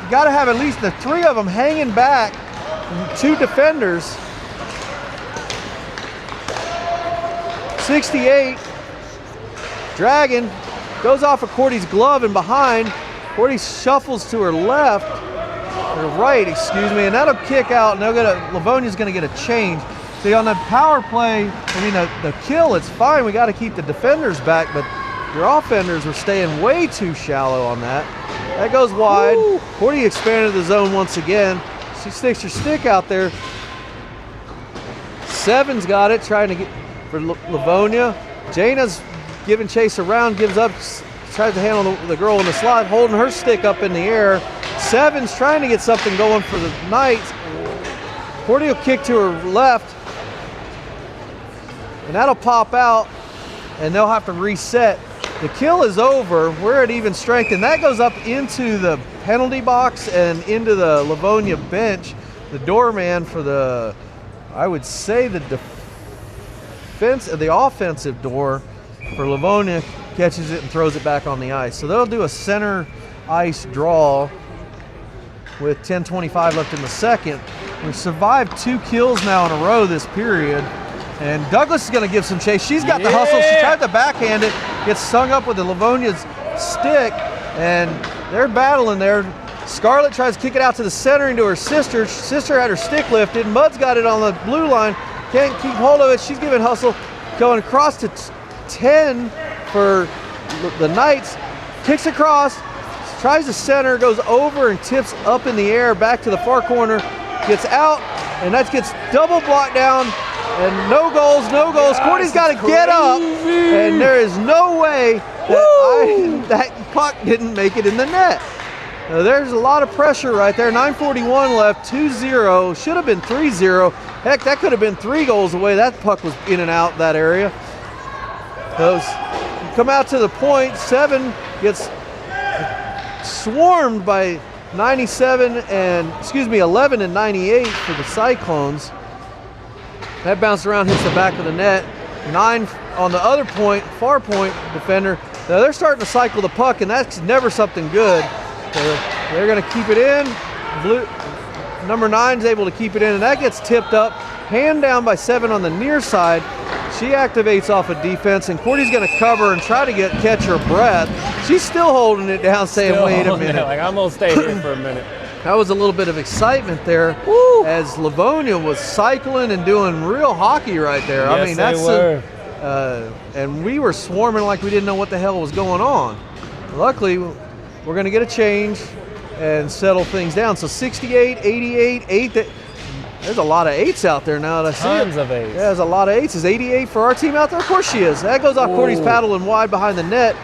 got to have at least the 3 of them hanging back. 2 defenders. 68, Dragon goes off of Cordy's glove and behind. Cordy shuffles to her left, or right, excuse me, and that'll kick out, and Livonia's gonna get a change. See, on the power play, the kill, it's fine. We gotta keep the defenders back, but your offenders are staying way too shallow on that. That goes wide. Woo. Cordy expanded the zone once again. She sticks her stick out there. 7's got it, trying to get for Livonia. Jana's giving chase around, gives up, tries to handle the girl in the slot, holding her stick up in the air. 7's trying to get something going for the Knights. Cordy will kick to her left, and that'll pop out, and they'll have to reset. The kill is over. We're at even strength, and that goes up into the penalty box and into the Livonia bench. The doorman for the, I would say the offensive door for Livonia catches it and throws it back on the ice. So they'll do a center ice draw with 10:25 left in the second. We've survived 2 kills now in a row this period. And Douglas is going to give some chase. She's got the hustle. She tried to backhand it, gets sung up with the Livonia's stick, and they're battling there. Scarlett tries to kick it out to the center into her sister. Sister had her stick lifted. Mud's got it on the blue line. Can't keep hold of it. She's giving hustle. Going across to 10 for the Knights. Kicks across. Tries to center. Goes over and tips up in the air. Back to the far corner. Gets out. And that gets double blocked down. And no goals, no goals. Cordy's got to get up. And there is no way that, that puck didn't make it in the net. Now, there's a lot of pressure right there. 9:41 left, 2-0. Should have been 3-0. Heck, that could have been 3 goals away. That puck was in and out that area. Those come out to the point. 7 gets swarmed by 11 and 98 for the Cyclones. That bounced around, hits the back of the net. 9 on the other point, far point defender. Now they're starting to cycle the puck, and that's never something good. So they're going to keep it in. Number 9's able to keep it in, and that gets tipped up. Hand down by 7 on the near side. She activates off of defense, and Cordy's going to cover and try to catch her breath. She's still holding it down, saying, wait a minute. Like, I'm going to stay here for a minute. That was a little bit of excitement there. Woo. As Livonia was cycling and doing real hockey right there. Yes, I mean, and we were swarming like we didn't know what the hell was going on. Luckily, we're going to get a change and settle things down. So 68, 88, 8. There's a lot of 8s out there now that I see. Tons of 8s. Yeah, there's a lot of 8s. Is 88 for our team out there? Of course she is. That goes off Cordy's paddling wide behind the net.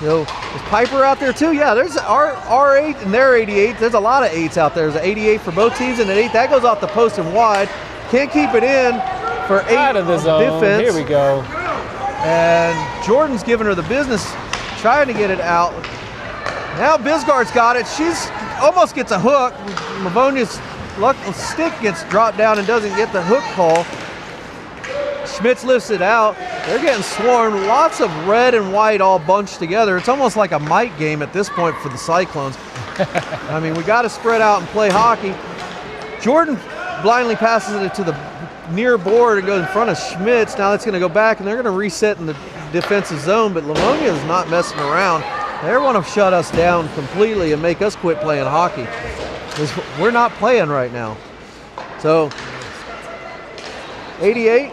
You know, is Piper out there too? Yeah, there's our 8 and their 88. There's a lot of 8s out there. There's an 88 for both teams and an 8. That goes off the post and wide. Can't keep it in for 8 Out of the on zone. defense. Here we go. And Jordan's giving her the business, trying to get it out. Now Bisgard's got it. She's almost gets a hook. Livonia's stick gets dropped down and doesn't get the hook call. Schmitz lifts it out. They're getting swarmed. Lots of red and white all bunched together. It's almost like a might game at this point for the Cyclones. I mean, we got to spread out and play hockey. Jordan blindly passes it to the near board and goes in front of Schmitz. Now that's going to go back, and they're going to reset in the defensive zone, but Livonia is not messing around. They want to shut us down completely and make us quit playing hockey. We're not playing right now. So 88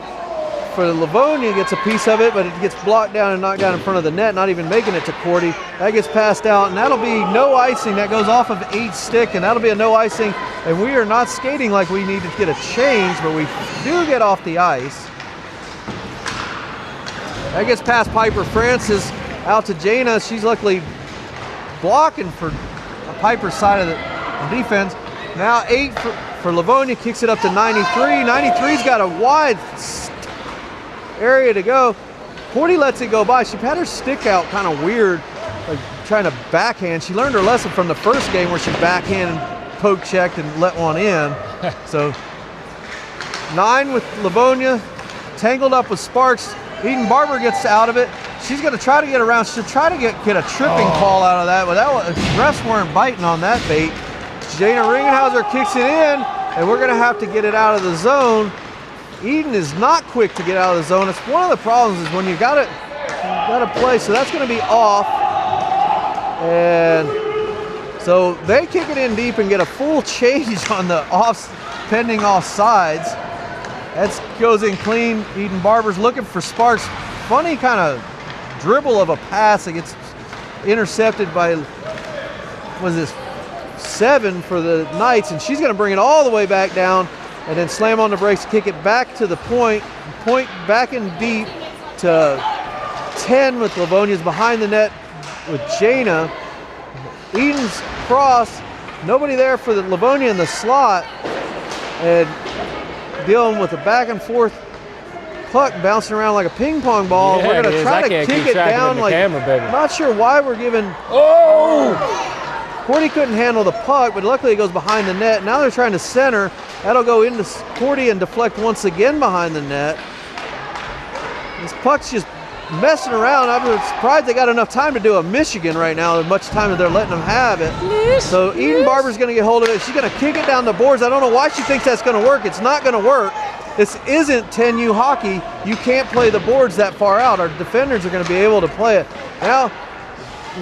for Livonia gets a piece of it, but it gets blocked down and knocked down in front of the net, not even making it to Cordy. That gets passed out, and that'll be no icing. That goes off of 8 stick, and that'll be a no icing. And we are not skating like we need to get a change, but we do get off the ice. That gets past Piper Francis out to Jana. She's luckily blocking for Piper's side of the defense. Now 8 for Livonia, kicks it up to 93. 93's got a wide area to go. Cordy lets it go by. She had her stick out kind of weird, like trying to backhand. She learned her lesson from the first game where she backhand, poke checked, and let one in. So 9 with Livonia, tangled up with Sparks. Eden Barber gets out of it. She's going to try to get around. She'll try to get a tripping call out of that, but refs weren't biting on that bait. Jana Ringenhauser kicks it in, and we're going to have to get it out of the zone. Eden is not quick to get out of the zone. It's one of the problems is when you got to play. So that's going to be off, and so they kick it in deep and get a full change on the pending offsides. That goes in clean. Eden Barber's looking for Sparks. Funny kind of dribble of a pass that gets intercepted by, was this 7 for the Knights, and she's going to bring it all the way back down and then slam on the brakes, kick it back to the point back in deep to 10 with Livonia's behind the net with Jana. Eden's cross, nobody there for the Livonia in the slot, and dealing with a back and forth puck bouncing around like a ping pong ball. Yeah, We're going to try to kick it down like camera, baby. I'm not sure why we're giving. Cordy couldn't handle the puck, but luckily it goes behind the net. Now they're trying to center. That'll go into Cordy and deflect once again behind the net. This puck's just messing around. I'm surprised they got enough time to do a Michigan right now, as much time as they're letting them have it. So Eden Barber's going to get hold of it. She's going to kick it down the boards. I don't know why she thinks that's going to work. It's not going to work. This isn't 10U hockey. You can't play the boards that far out. Our defenders are going to be able to play it. Now,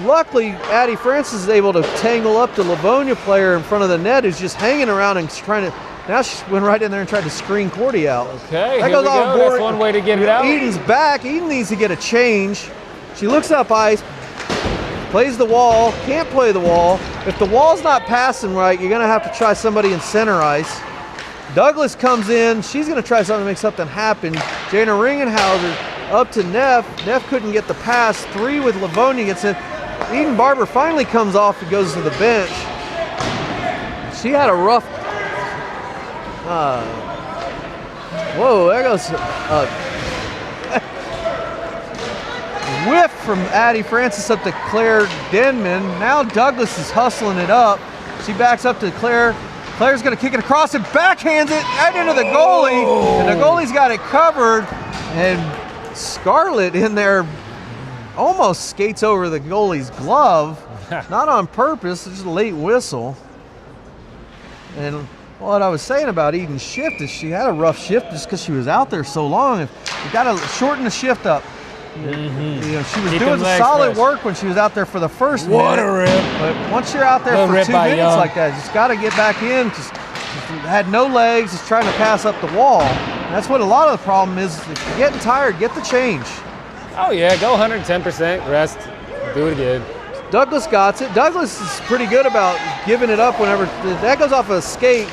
luckily, Addie Francis is able to tangle up the Livonia player in front of the net who's just hanging around and trying to. Now she went right in there and tried to screen Cordy out. Okay, that here goes we off go. board. That's one way to get it out. Eden's back. Eden needs to get a change. She looks up ice, plays the wall, can't play the wall. If the wall's not passing right, you're going to have to try somebody in center ice. Douglas comes in. She's going to try something to make something happen. Jana Ringenhauser up to Neff. Neff couldn't get the pass. 3 with Livonia gets in. Eden Barber finally comes off and goes to the bench. She had a rough. Whoa, there goes whiff from Addie Francis up to Claire Denman. Now Douglas is hustling it up. She backs up to Claire. Claire's going to kick it across and backhands it right into the goalie. And the goalie's got it covered. And Scarlett in there almost skates over the goalie's glove. Not on purpose, it's just a late whistle. And what I was saying about Eden's shift is she had a rough shift just because she was out there so long. You got to shorten the shift up. You know, she was doing solid work when she was out there for the first minute. What a rip. But once you're out there for 2 minutes like that, you just got to get back in. Just had no legs, just trying to pass up the wall. And that's what a lot of the problem is. If you're getting tired, get the change. Oh, yeah, go 110%, rest, do it again. Douglas got it. Douglas is pretty good about giving it up whenever. That goes off a skate.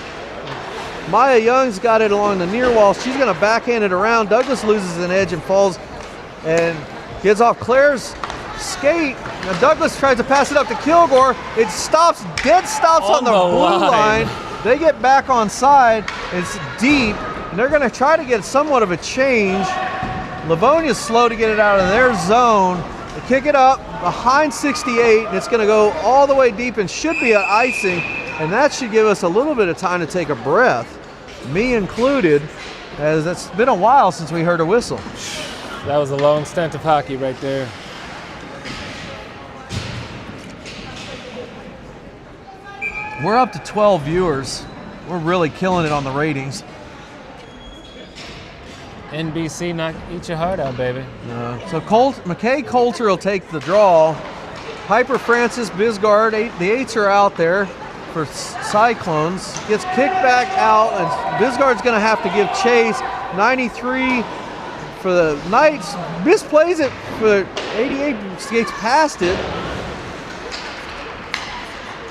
Maya Young's got it along the near wall. She's going to backhand it around. Douglas loses an edge and falls and gets off Claire's skate. Now Douglas tries to pass it up to Kilgore. It stops, dead stops on the blue line. They get back on side. It's deep. And they're gonna try to get somewhat of a change. Livonia's slow to get it out of their zone. They kick it up behind 68, and it's gonna go all the way deep and should be an icing, and that should give us a little bit of time to take a breath, me included, as it's been a while since we heard a whistle. That was a long stint of hockey right there. We're up to 12 viewers. We're really killing it on the ratings. NBC, knock, eat your heart out, baby. So McKay Coulter will take the draw. Piper Francis, Bisgard, the 8s are out there for Cyclones. Gets kicked back out, and Bisgard's going to have to give chase. 93 for the Knights. Misplays it for 88, skates past it.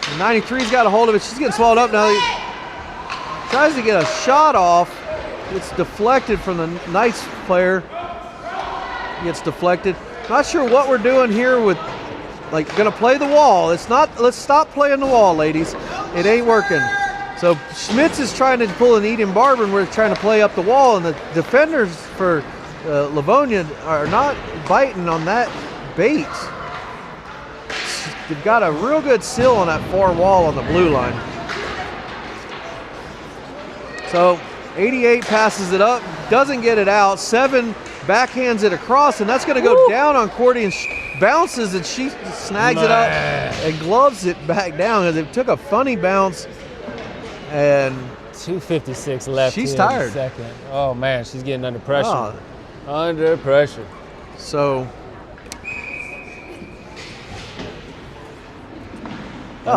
And 93's got a hold of it. She's getting swallowed up now. He tries to get a shot off. It's deflected from the Knights player. Gets deflected. Not sure what we're doing here with, like, gonna play the wall. It's not, let's stop playing the wall, ladies. It ain't working. So Schmitz is trying to pull an Eden Barber, and we're trying to play up the wall, and the defenders for Livonia are not biting on that bait. They've got a real good seal on that far wall on the blue line. So 88 passes it up, doesn't get it out. 7 backhands it across, and that's going to go down on Cordy, and bounces, and she snags it up and gloves it back down because it took a funny bounce. And 2:56 left. She's here tired. In the second. Oh man, she's getting under pressure. Oh. Under pressure. So,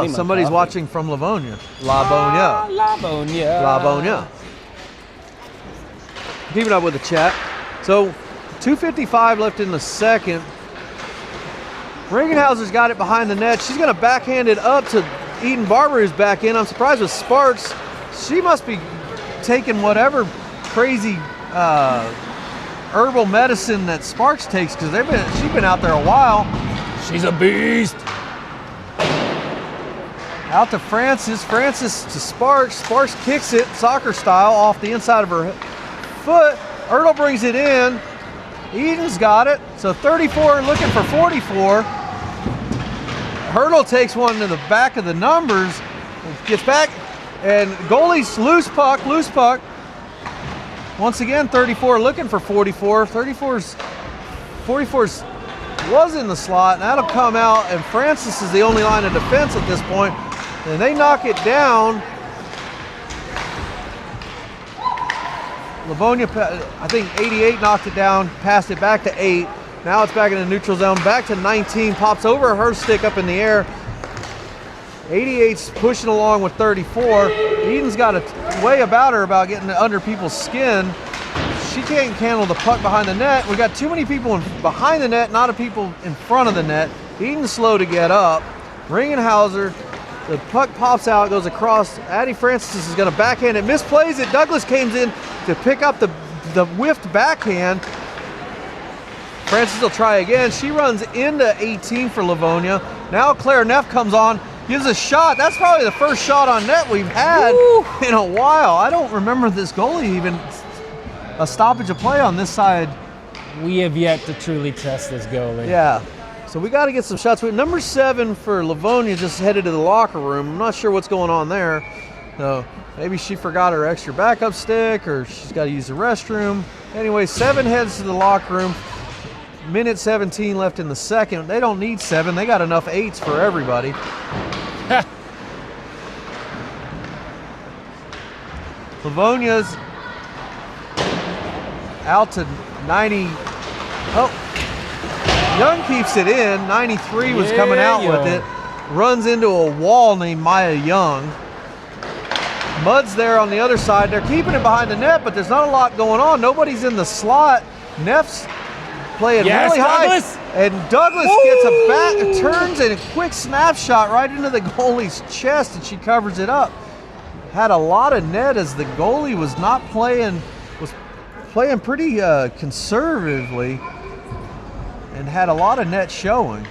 somebody's watching from Livonia. Livonia. Livonia. Keeping up with the chat. So, 2:55 left in the second. Ringenhauser's got it behind the net. She's going to backhand it up to Eden Barber, who's back in. I'm surprised with Sparks. She must be taking whatever crazy herbal medicine that Sparks takes, because she's been out there a while. She's a beast. Out to Francis. Francis to Sparks. Sparks kicks it soccer style off the inside of her foot. Ertl brings it in. Eden's got it. So 34 looking for 44. Hurdle takes one to the back of the numbers. Gets back, and goalie's loose puck. Once again, 34 looking for 44. 44's was in the slot, and that'll come out, and Francis is the only line of defense at this point, and they knock it down. Livonia, I think 88 knocked it down, passed it back to 8. Now it's back in the neutral zone, back to 19, pops over her stick up in the air. 88's pushing along with 34. Eden's got a way about her about getting under people's skin. She can't handle the puck behind the net. We got too many people behind the net, not a people in front of the net. Eden's slow to get up. Ringenhauser, the puck pops out, goes across. Addie Francis is going to backhand it, misplays it. Douglas comes in to pick up the whiffed backhand. Francis will try again. She runs into 18 for Livonia. Now Claire Neff comes on, gives a shot. That's probably the first shot on net we've had in a while. I don't remember this goalie even a stoppage of play on this side. We have yet to truly test this goalie. Yeah. So we got to get some shots. Number 7 for Livonia just headed to the locker room. I'm not sure what's going on there. So maybe she forgot her extra backup stick, or she's got to use the restroom. Anyway, 7 heads to the locker room. Minute 17 left in the second. They don't need 7. They got enough 8s for everybody. Livonia's out to 90. Oh, Young keeps it in. 93 was coming out with it. Runs into a wall named Maya Young. Mud's there on the other side. They're keeping it behind the net, but there's not a lot going on. Nobody's in the slot. Neff's playing really Douglas. high. And Douglas gets a back, turns, and a quick snapshot right into the goalie's chest, and she covers it up. Had a lot of net as the goalie was not playing, was playing pretty conservatively, and had a lot of net showing.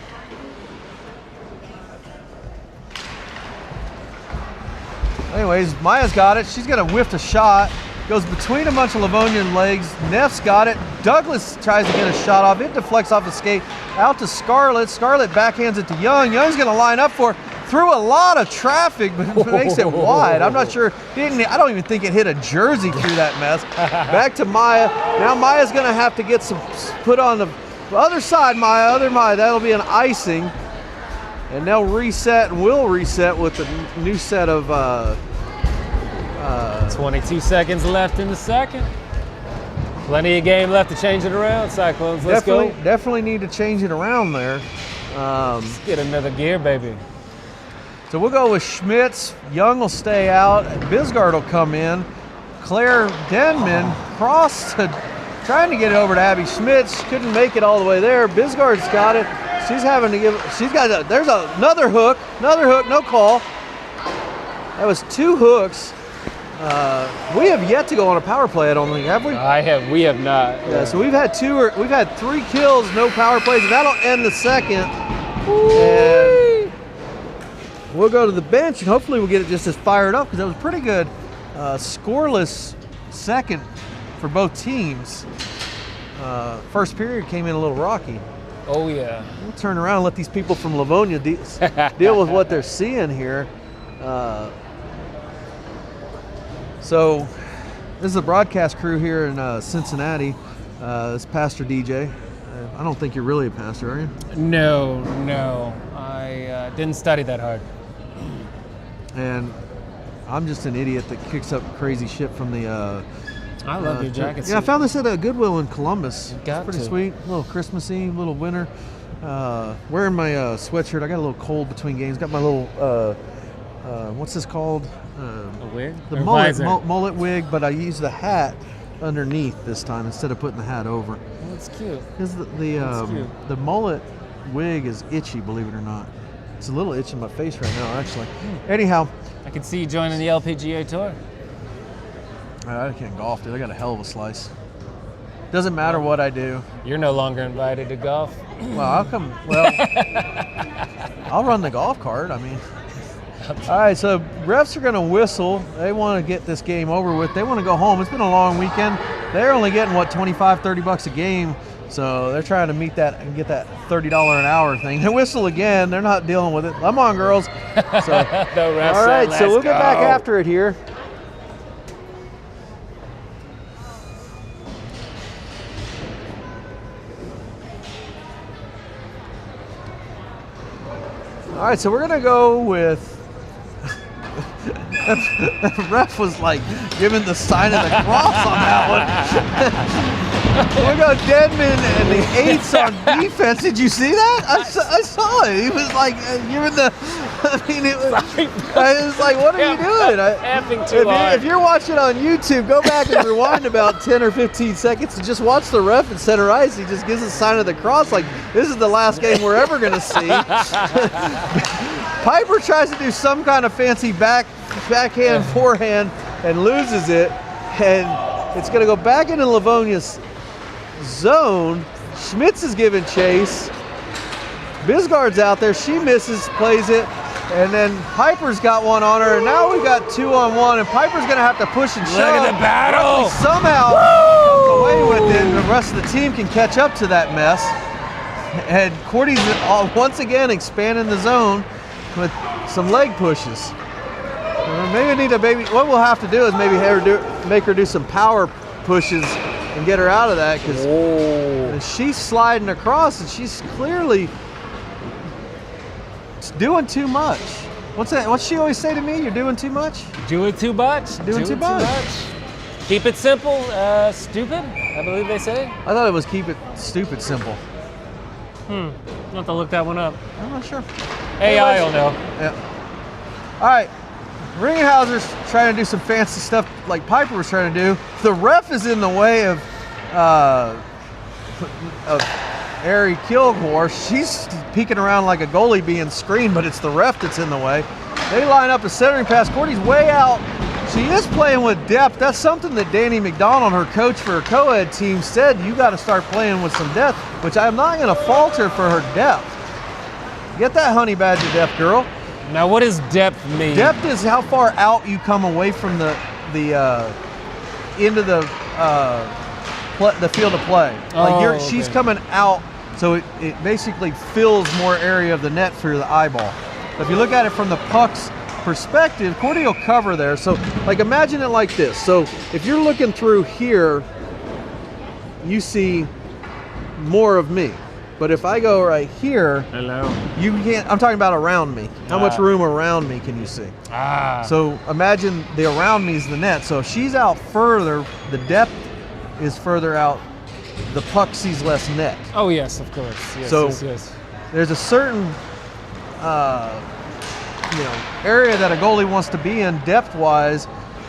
Anyways, Maya's got it. She's gonna whiff a shot. goes between a bunch of Livonian legs. Neff's got it. Douglas tries to get a shot off. It deflects off the skate out to Scarlett. Scarlett backhands it to Young. Young's going to line up for through a lot of traffic, but makes it wide. I'm not sure. I don't even think it hit a jersey through that mess. Back to Maya. Now Maya's going to have to get some put on the other side. Other Maya. That'll be an icing. And they'll reset and will reset with the new set of 22 seconds left in the second. Plenty of game left to change it around, Cyclones. Let's go. Definitely need to change it around there. Let's get another gear, baby. So we'll go with Schmitz. Young will stay out. Bisgard will come in. Claire Denman crossed trying to get it over to Abby Schmitz. Couldn't make it all the way there. Bisgard's got it. She's having to give. There's another hook. No call. That was 2 hooks. We have yet to go on a power play, I don't think, have we? We have not. Yeah, so we've had 3 kills, no power plays, and that'll end the second. And we'll go to the bench, and hopefully we'll get it just as fired up, because that was pretty good. Scoreless second for both teams. First period came in a little rocky. Oh, yeah. We'll turn around and let these people from Livonia deal with what they're seeing here. So this is the broadcast crew here in Cincinnati. It's Pastor DJ. I don't think you're really a pastor, are you? No. I didn't study that hard. And I'm just an idiot that kicks up crazy shit from the... I love your jacket. Yeah, I found this at a Goodwill in Columbus. It's pretty sweet. A little Christmassy, a little winter. Wearing my sweatshirt. I got a little cold between games. Got my little... what's this called? A wig? The mullet wig, but I used the hat underneath this time instead of putting the hat over. Oh, that's cute. Because the mullet wig is itchy, believe it or not. It's a little itchy in my face right now, actually. Anyhow. I can see you joining the LPGA Tour. I can't golf, dude. I got a hell of a slice. Doesn't matter what I do. You're no longer invited to golf. Well, I'll run the golf cart. I mean. All right, so refs are going to whistle. They want to get this game over with. They want to go home. It's been a long weekend. They're only getting, $25-30 a game. So they're trying to meet that and get that $30 an hour thing. They whistle again. They're not dealing with it. Come on, girls. So, all right, so we'll get back after it here. All right, so we're going to go with... The ref was like giving the sign of the cross on that one. We got Deadman and the 8s on defense. Did you see that? I saw it. He was like giving the. I mean, it was like, what are you doing? If you're watching on YouTube, go back and rewind about 10 or 15 seconds and just watch the ref in center ice. He just gives the sign of the cross like this is the last game we're ever going to see. Piper tries to do some kind of fancy backhand, forehand, and loses it. And it's going to go back into Livonia's zone. Schmitz is giving chase. Bisgard's out there. She misses, plays it. And then Piper's got one on her. And now we've got 2-on-1. And Piper's going to have to push and shove. Look at the battle. Somehow comes away with it. And the rest of the team can catch up to that mess. And Cordy's once again expanding the zone with some leg pushes. What we'll have to do is maybe make her do some power pushes and get her out of that because she's sliding across and she's clearly doing too much. What's she always say to me? You're doing too much? Doing too much? Doing too much. Keep it simple, stupid, I believe they say. I thought it was keep it stupid simple. I'll have to look that one up. I'm not sure. AI will know. Yeah. All right. Ringhauser's trying to do some fancy stuff like Piper was trying to do. The ref is in the way of Ari Kilgore. She's peeking around like a goalie being screened, but it's the ref that's in the way. They line up a centering pass. Cordy's way out. She is playing with depth. That's something that Danny McDonald, her coach for her co-ed team, said you got to start playing with some depth, which I'm not going to fault her for her depth. Get that honey badger depth, girl. Now, what does depth mean? Depth is how far out you come away from the into the field of play. Like she's coming out, so it basically fills more area of the net for the eyeball. But if you look at it from the puck's perspective, Cordy will cover there. So like imagine it like this. So if you're looking through here, you see more of me. But if I go right here, hello, you can't. I'm talking about around me. How much room around me can you see? So imagine the around me is the net. So if she's out further, the depth is further out. The puck sees less net. Oh yes, of course. Yes, so yes. there's a certain area that a goalie wants to be in depth-wise.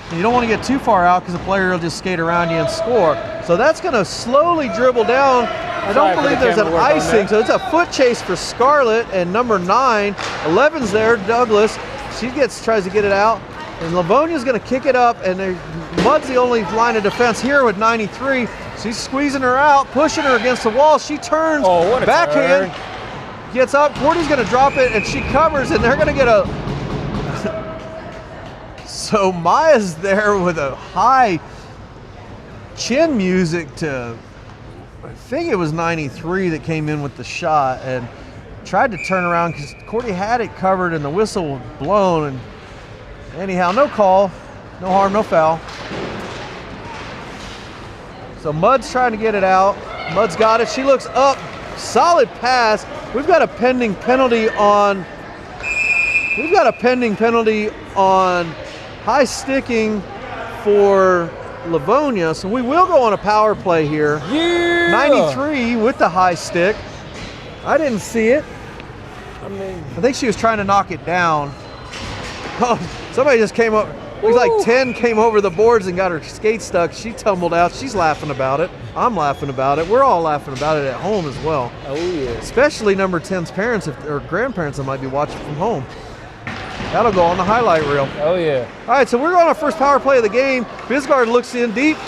And you don't want to get too far out because the player will just skate around you and score. So that's going to slowly dribble down. I don't believe there's an icing, so it's a foot chase for Scarlett and number 9. 11's there, Douglas. She tries to get it out, and Livonia's going to kick it up, and Mud's the only line of defense here with 93. She's squeezing her out, pushing her against the wall. She turns, backhand, gets up. Cordy's going to drop it, and she covers, and they're going to get a... So Maya's there with a high chin music to... I think it was 93 that came in with the shot and tried to turn around because Cordy had it covered and the whistle was blown. And anyhow, no call, no harm, no foul. So Mud's trying to get it out. Mud's got it. She looks up. Solid pass. We've got a pending penalty on. High sticking for Livonia, so we will go on a power play here. Yeah. 93 with the high stick. I didn't see it. I think she was trying to knock it down. Oh, somebody just came up. It was like 10 came over the boards and got her skate stuck. She tumbled out. She's laughing about it. I'm laughing about it. We're all laughing about it at home as well. Oh yeah. Especially number 10's parents or grandparents that might be watching from home. That'll go on the highlight reel. Oh, yeah. All right, so we're on our first power play of the game. Bisgard looks in deep,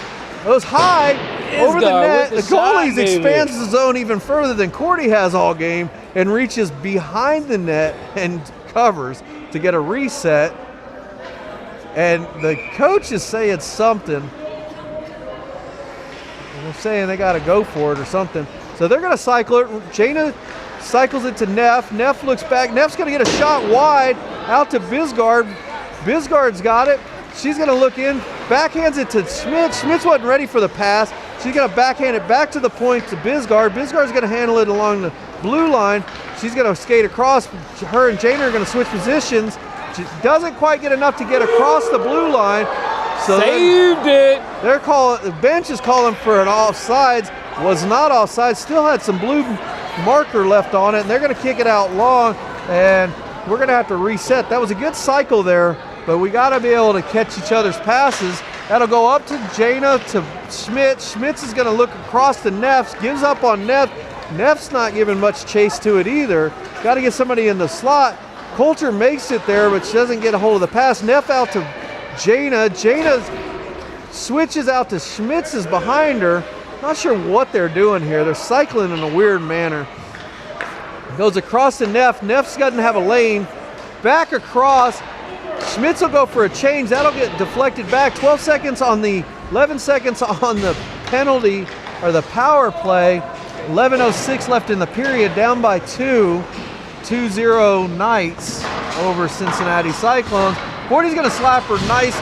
goes high, over the net. The goalie expands the zone even further than Cordy has all game and reaches behind the net and covers to get a reset. And the coach is saying something. They're saying they got to go for it or something. So they're going to cycle it. Jana cycles it to Neff. Neff looks back. Neff's going to get a shot wide out to Bisgard. Bisgard's got it. She's going to look in. Backhands it to Schmitz. Schmitz wasn't ready for the pass. She's going to backhand it back to the point to Bisgard. Bisgard's going to handle it along the blue line. She's going to skate across. Her and Jana are going to switch positions. She doesn't quite get enough to get across the blue line. So saved it. They're calling. The bench is calling for an offsides. Was not offsides. Still had some blue marker left on it, and they're going to kick it out long, and we're going to have to reset. That was a good cycle there, but we got to be able to catch each other's passes. That'll go up to Jana, to Schmitz. Schmitz is going to look across to Neff, gives up on Neff. Neff's not giving much chase to it either. Got to get somebody in the slot. Coulter makes it there, but she doesn't get a hold of the pass. Neff out to Jana. Jana switches out to Schmitz is behind her. Not sure what they're doing here. They're cycling in a weird manner. Goes across to Neff. Neff's got to have a lane. Back across. Schmitz will go for a change. That'll get deflected back. 12 seconds on the, 11 seconds on the penalty or the power play. 11:06 left in the period. Down by 2. 2-0 Knights over Cincinnati Cyclones. Cordy's going to slap her nice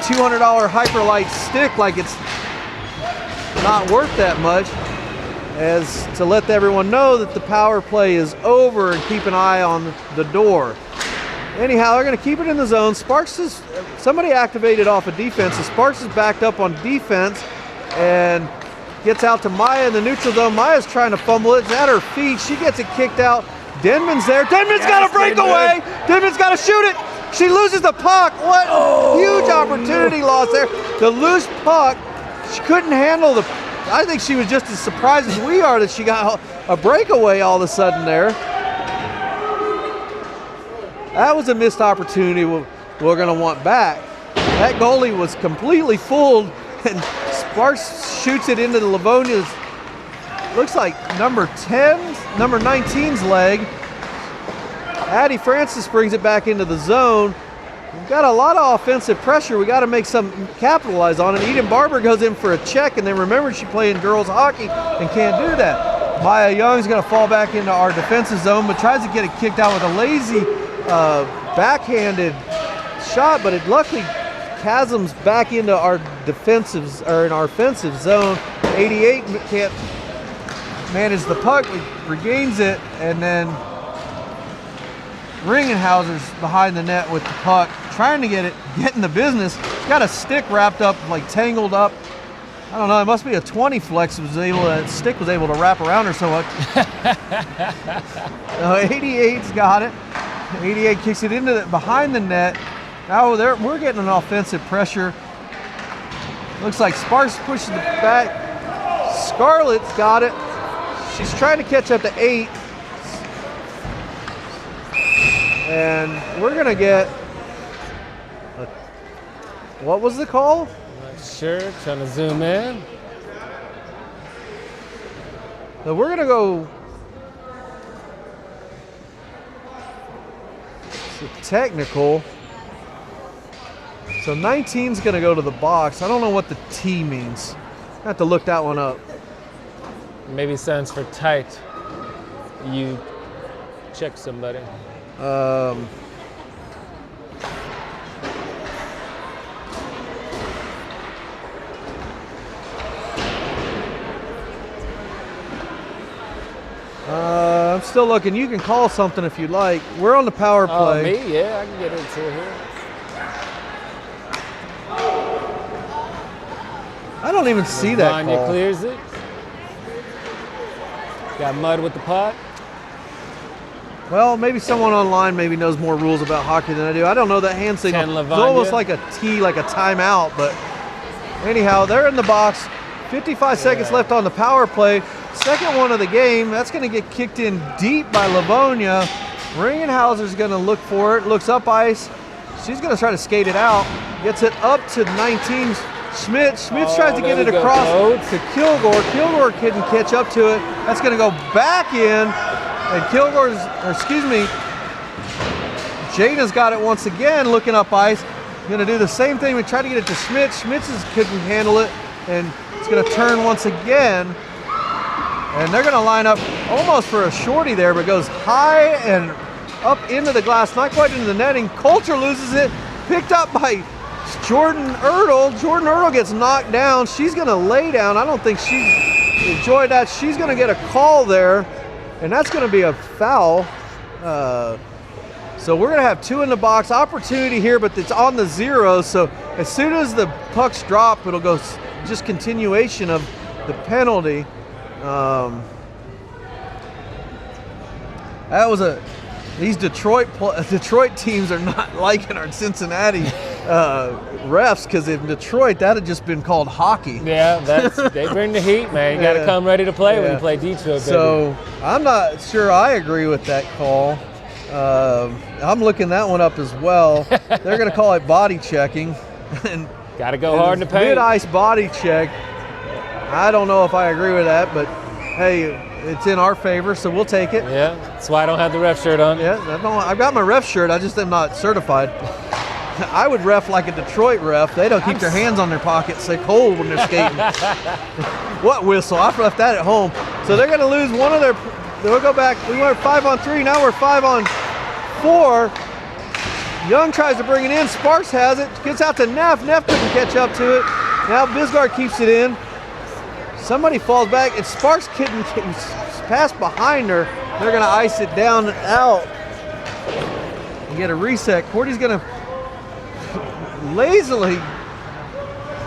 $200 Hyperlight stick like it's not worth that much, as to let everyone know that the power play is over and keep an eye on the door. Anyhow, they're going to keep it in the zone. Sparks is, somebody activated off of defense, so Sparks is backed up on defense and gets out to Maya in the neutral zone. Maya's trying to fumble it. It's at her feet. She gets it kicked out. Denman's there. Denman's got a breakaway. Denman's got to shoot it. She loses the puck. What huge opportunity loss there. The loose puck. She couldn't handle the. I think she was just as surprised as we are that she got a breakaway all of a sudden there. That was a missed opportunity we're going to want back. That goalie was completely fooled, and Sparks shoots it into the Livonia's, looks like number 19's leg. Addie Francis brings it back into the zone. we've got a lot of offensive pressure. We got to make some capitalize on it. Eden Barber goes in for a check, and then remember she's playing girls hockey and can't do that. Maya Young's going to fall back into our defensive zone, but tries to get it kicked out with a lazy backhanded shot, but it luckily chasms back into our defensive or in our offensive zone. 88 can't manage the puck, regains it, and then Ringenhauser's behind the net with the puck, trying to get in the business. He's got a stick wrapped up, like tangled up. I don't know, it must be a 20 flex stick was able to wrap around her so much. 88's got it. 88 kicks it into behind the net. Now we're getting an offensive pressure. Looks like Sparks pushes it back. Scarlett's got it. She's trying to catch up to 8. And we're going to get, what was the call? Not sure, trying to zoom in. So we're going to go, it's a technical. So 19's going to go to the box. I don't know what the T means. I have to look that one up. Maybe stands for tight. You check somebody. I'm still looking. You can call something if you'd like. We're on the power play. Me? Yeah, I can get into it here. I don't even see that Livonia call. clears it. Got mud with the puck. Well, maybe someone online maybe knows more rules about hockey than I do. I don't know that hand signal. 10 It's Livonia. almost like a T, like a timeout. But anyhow, they're in the box. 55 seconds left on the power play. Second one of the game. That's going to get kicked in deep by Livonia. Ringenhauser's going to look for it. Looks up ice. She's going to try to skate it out. Gets it up to 19. Schmidt tries to get it across to Kilgore. Kilgore couldn't catch up to it. That's going to go back in. And Jada's got it once again, looking up ice. Going to do the same thing. We try to get it to Schmidt. Schmidt couldn't handle it. And it's going to turn once again. And they're going to line up almost for a shorty there, but goes high and up into the glass, not quite into the netting. Coulter loses it. Picked up by Jordan Ertl. Jordan Ertl gets knocked down. She's going to lay down. I don't think she enjoyed that. She's going to get a call there, and that's going to be a foul. So we're going to have 2 in the box. Opportunity here, but it's on the 0. So as soon as the pucks drop, it'll go just continuation of the penalty. That was these Detroit teams are not liking our Cincinnati refs, because in Detroit that had just been called hockey. Yeah, they bring the heat, man. You got to come ready to play when you play Detroit, baby. So I'm not sure I agree with that call. I'm looking that one up as well. They're going to call it body checking. And got to go hard in the paint. Mid-ice body check. I don't know if I agree with that, but hey, it's in our favor, so we'll take it. Yeah, that's why I don't have the ref shirt on. Yeah, I've got my ref shirt. I just am not certified. I would ref like a Detroit ref. They don't keep their hands on their pockets. They cold when they're skating. What whistle? I've left that at home. So they're going to lose one of their. They'll go back. We were 5-on-3. Now we're 5-on-4. Young tries to bring it in. Sparks has it. Gets out to Neff. Neff couldn't catch up to it. Now Bisgard keeps it in. Somebody falls back, and Sparks couldn't pass behind her. They're going to ice it down and out and get a reset. Cordy's going to lazily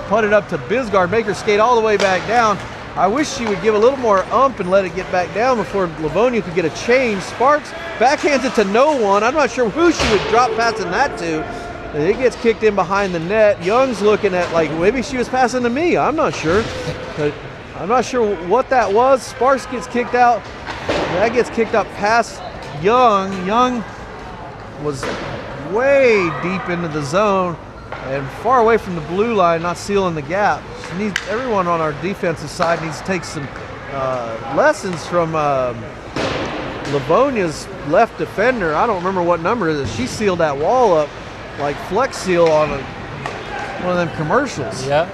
put it up to Bisgard, make her skate all the way back down. I wish she would give a little more ump and let it get back down before Livonia could get a change. Sparks backhands it to no one. I'm not sure who she would drop passing that to. It gets kicked in behind the net. Young's looking at like maybe she was passing to me. I'm not sure. But I'm not sure what that was. Sparks gets kicked out. That gets kicked up past Young. Young was way deep into the zone and far away from the blue line, not sealing the gap. Everyone on our defensive side needs to take some lessons from Livonia's left defender. I don't remember what number it is. She sealed that wall up like Flex Seal on one of them commercials. Yeah.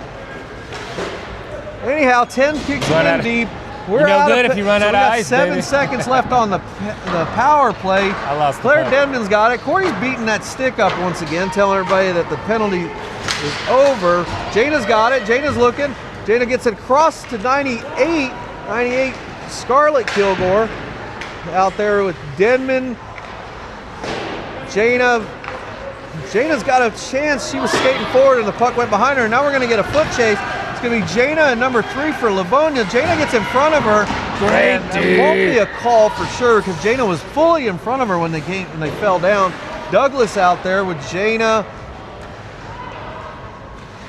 Anyhow, 10 kicks Run in out of- deep. You're no out good of, if you run so out we of got ice, 7 baby. seconds left on the power play. I lost the Claire puck. Denman's got it. Corey's beating that stick up once again, telling everybody that the penalty is over. Jana's got it. Jana's looking. Jana gets it across to 98. 98 Scarlett Kilgore out there with Denman. Jana's got a chance. She was skating forward and the puck went behind her. Now we're going to get a foot chase. It's going to be Jana and number 3 for Livonia. Jana gets in front of her. Great And it won't be a call for sure because Jana was fully in front of her when they fell down. Douglas out there with Jana.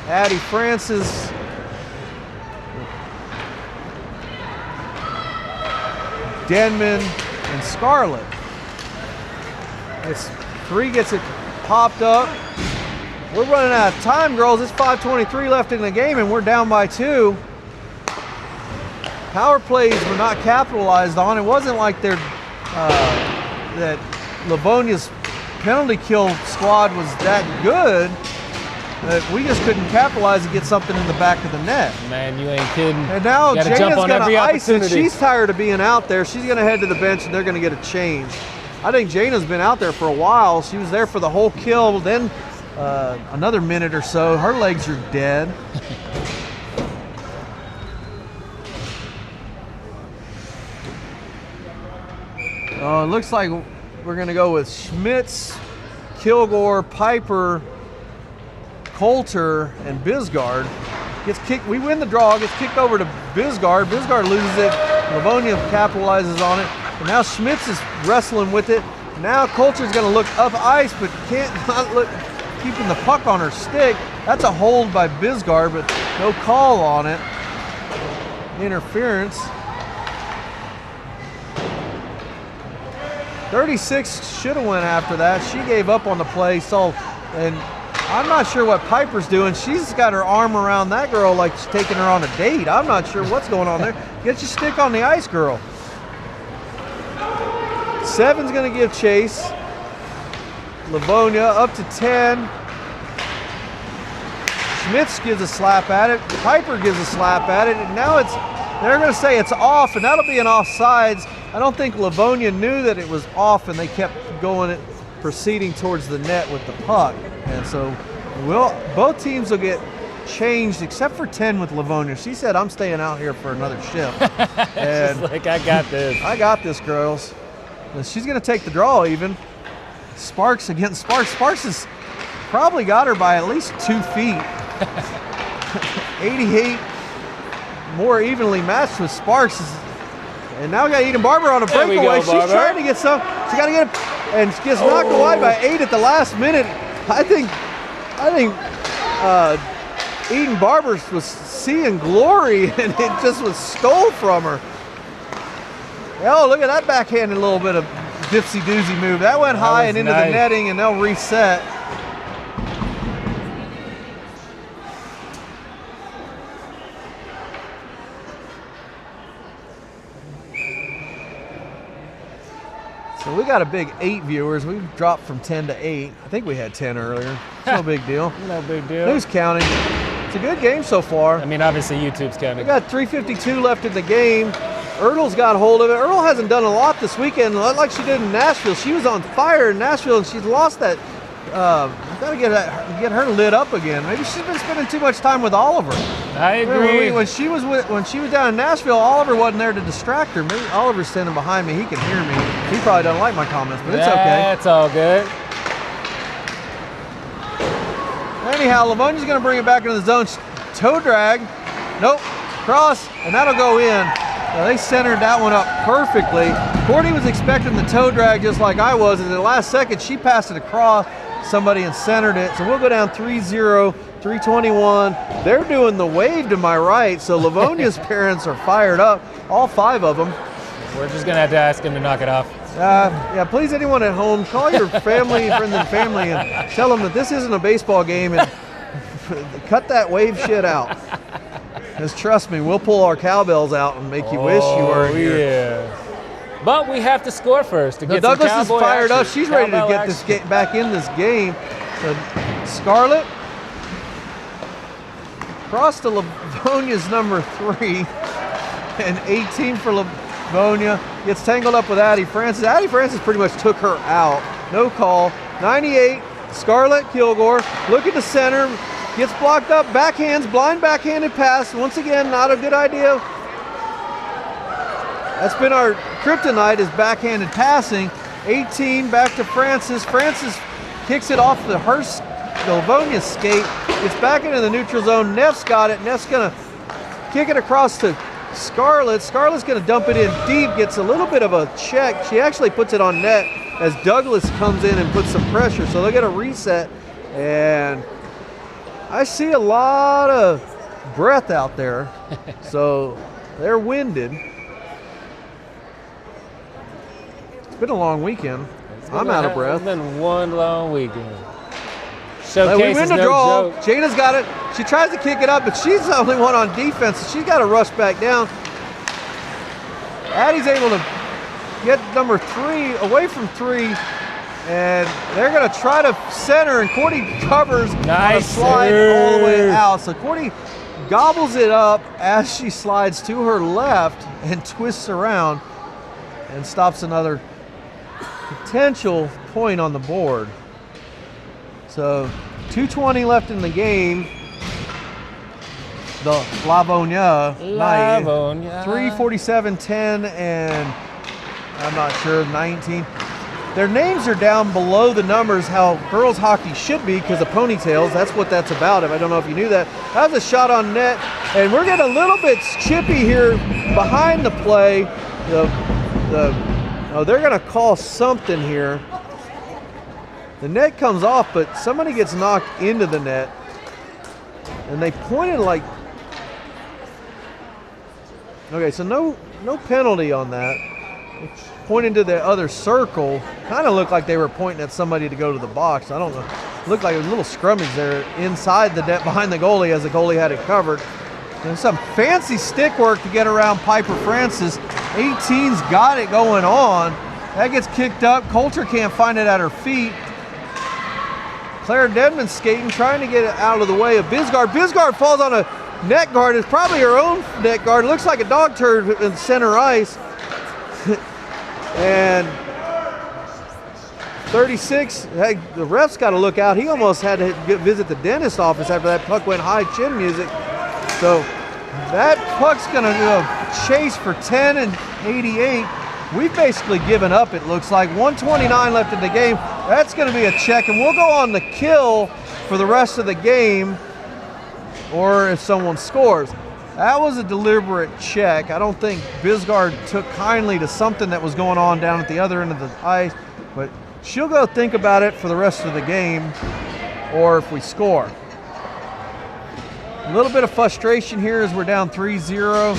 Addie Francis. Denman and Scarlett. It's 3 gets it popped up. We're running out of time, girls. It's 5:23 left in the game, and we're down by 2. Power plays were not capitalized on. It wasn't like that Livonia's penalty kill squad was that good. We just couldn't capitalize and get something in the back of the net. Man, you ain't kidding. And now You gotta Jana's jump on going every to ice it. opportunity. She's tired of being out there. She's going to head to the bench, and they're going to get a change. I think Jana's been out there for a while. She was there for the whole kill. Then another minute or so, her legs are dead. It looks like we're going to go with Schmitz, Kilgore, Piper, Coulter, and Bisgard. Gets kicked. We win the draw. Gets kicked over to Bisgard. Bisgard loses it. Livonia capitalizes on it. And now Schmitz is wrestling with it. Now Coulter's going to look up ice, but can't not look, keeping the puck on her stick. That's a hold by Bisgard, but no call on it. Interference. 36 should have went after that. She gave up on the play. And I'm not sure what Piper's doing. She's got her arm around that girl like she's taking her on a date. I'm not sure what's going on there. Get your stick on the ice, girl. 7's going to give chase. Livonia up to 10. Schmitz gives a slap at it. Piper gives a slap at it. And now they're going to say it's off, and that'll be an offsides. I don't think Livonia knew that it was off, and they kept proceeding towards the net with the puck. And so both teams will get changed except for 10 with Livonia. She said, I'm staying out here for another shift. And She's like, I got this. I got this, girls. And she's going to take the draw even. Sparks against Sparks. Sparks has probably got her by at least 2 feet. 88 more evenly matched with Sparks. And now we got Eden Barber on a There we breakaway. go, She's Barber. trying to get some. She got to get it, and gets knocked away by 8 at the last minute. I think Eden Barber was seeing glory, and it just was stole from her. Oh, look at that backhanded little bit of dipsy-doozy move. That went high and into the nice. netting, and they'll reset. So we got a big 8 viewers. We've dropped from 10 to 8. I think we had 10 earlier. It's no big deal. No big deal. Who's counting? It's a good game so far. I mean, obviously YouTube's We counting. got 3:52 left in the game. Ertl's got hold of it. Ertl hasn't done a lot this weekend like she did in Nashville. She was on fire in Nashville, and she's lost that. I've got to get her lit up again. Maybe she's been spending too much time with Oliver. I agree. When she was down in Nashville, Oliver wasn't there to distract her. Maybe Oliver's standing behind me. He can hear me. He probably doesn't like my comments, but it's okay. That's all good. Anyhow, Livonia's going to bring it back into the zone. Toe drag. Nope. Cross, and that'll go in. Now, they centered that one up perfectly. Courtney was expecting the toe drag just like I was, and in the last second, she passed it across somebody and centered it. So we'll go down 3-0, 3:21. They're doing the wave to my right, so Livonia's parents are fired up, all 5 of them. We're just going to have to ask him to knock it off. Yeah, please, anyone at home, call your family, friends and family, and tell them that this isn't a baseball game, and cut that wave shit out. Because trust me, we'll pull our cowbells out and make you wish you were here. Yeah. But we have to score first to No, get Douglas some is cowboy fired up. action. She's ready to Cowbell get action. this back in this game. The Scarlet crossed to Livonia's number 3, and 18 for Livonia. Gets tangled up with Addie Francis. Addie Francis pretty much took her out. No call. 98, Scarlet Kilgore. Look at the center. Gets blocked up. Backhands, blind backhanded pass. Once again, not a good idea. That's been our kryptonite, is backhanded passing. 18 back to Francis. Francis kicks it off the Livonia skate. Gets back into the neutral zone. Neff's got it. Neff's going to kick it across to Scarlet. Scarlet's going to dump it in deep. Gets a little bit of a check. She actually puts it on net as Douglas comes in and puts some pressure. So they'll get a reset. And I see a lot of breath out there. So they're winded. It's been a long weekend. I'm out of breath. It's been one long weekend. But we Showcase win is the no draw. joke. Jana's got it. She tries to kick it up, but she's the only one on defense, so she's got to rush back down. Addie's able to get number 3 away from 3, and they're going to try to center, and Courtney covers on a Nice slide all the way serve. out. So Courtney gobbles it up as she slides to her left and twists around and stops another potential point on the board. So 2:20 left in the game. The Livonia Knights, Livonia. 3:47:10 and I'm not sure 19. Their names are down below the numbers how girls hockey should be because of ponytails. That's what that's about. I don't know if you knew that. That was a shot on net, and we're getting a little bit chippy here behind the play. They're going to call something here. The net comes off, but somebody gets knocked into the net. And they pointed like... Okay, so no penalty on that. Pointing to the other circle. Kind of looked like they were pointing at somebody to go to the box. I don't know. Looked like a little scrummage there inside the net behind the goalie as the goalie had it covered. And some fancy stick work to get around Piper Francis. 18's got it going on. That gets kicked up. Coulter can't find it at her feet. Claire Dedman skating, trying to get it out of the way of Bisgard. Bisgard falls on a net guard. It's probably her own net guard. It looks like a dog turd in center ice. And 36, hey, the ref's got to look out. He almost had to visit the dentist office after that puck went high chin music. So that puck's going to chase for 10 and 88. We've basically given up, it looks like. 1:29 left in the game. That's going to be a check, and we'll go on the kill for the rest of the game, or if someone scores. That was a deliberate check. I don't think Bisgard took kindly to something that was going on down at the other end of the ice, but she'll go think about it for the rest of the game, or if we score. A little bit of frustration here as we're down 3-0.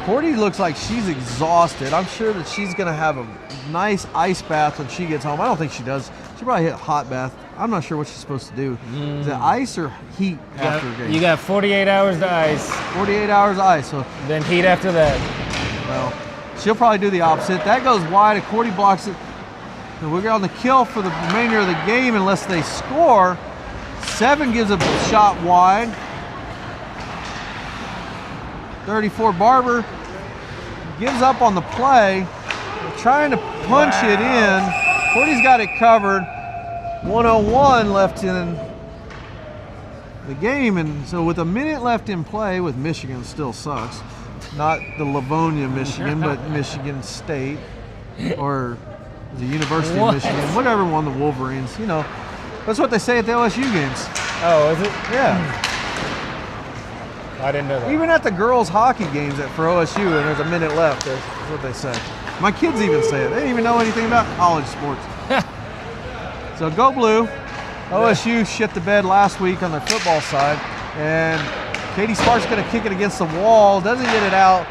Courtney looks like she's exhausted. I'm sure that she's going to have a nice ice bath when she gets home. I don't think she does. She probably hit a hot bath. I'm not sure what she's supposed to do. Is it ice or heat after a game? You got 48 hours to ice. 48 hours ice. So, Then heat after that. well, she'll probably do the opposite. That goes wide, and Courtney blocks it. And we're on the kill for the remainder of the game unless they score. 7 gives a shot wide. 34 Barber gives up on the play. They're trying to punch it in. Courtney's got it covered. 1:01 left in the game, and so with a minute left in play, with Michigan still sucks. Not the Livonia, Michigan, but Michigan State or the University of Michigan, whatever won the Wolverines. You know, that's what they say at the LSU games. Oh, is it? Yeah. I didn't know that. Even at the girls' hockey games for OSU, and there's a minute left, that's what they say. My kids even say it. They didn't even know anything about college sports. So go blue. OSU shit the bed last week on their football side, and Katie Sparks going to kick it against the wall, doesn't get it out.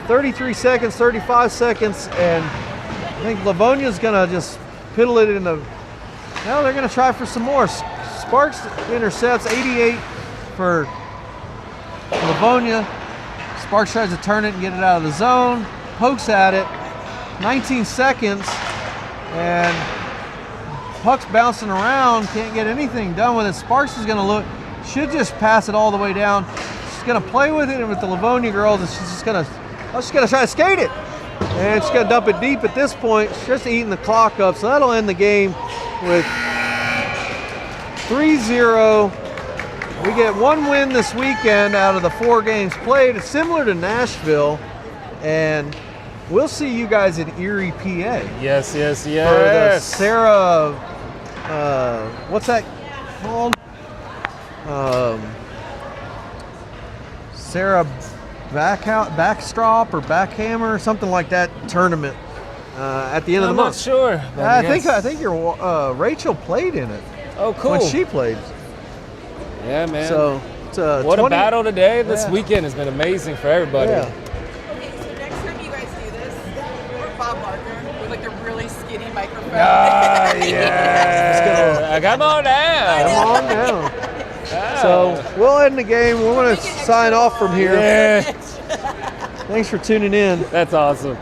33 seconds, 35 seconds, and I think Livonia's going to just piddle it in the... Now they're going to try for some more. Sparks intercepts, 88 for Livonia. Sparks tries to turn it and get it out of the zone. Pokes at it. 19 seconds. And puck's bouncing around, can't get anything done with it. Sparks is going to should just pass it all the way down. She's going to play with it, and with the Livonia girls, she's just going to try to skate it. And she's going to dump it deep at this point. She's just eating the clock up, so that'll end the game with 3-0. We get one win this weekend out of the 4 games played. It's similar to Nashville, and we'll see you guys in Erie, PA. Yes. For the Sarah, what's that called? Sarah Backstrop or Backhammer or something like that tournament at the end of the month. I'm not sure. I think your Rachel played in it. Oh, cool. When she played. Yeah, man. So it's what a battle today. This weekend has been amazing for everybody. Yeah. Okay, so next time you guys do this, or Bob Barker with like a really skinny microphone. Ah, yeah. Come on down. Come on down. So we'll end the game. We're going to sign off from here. Yeah. Thanks for tuning in. That's awesome.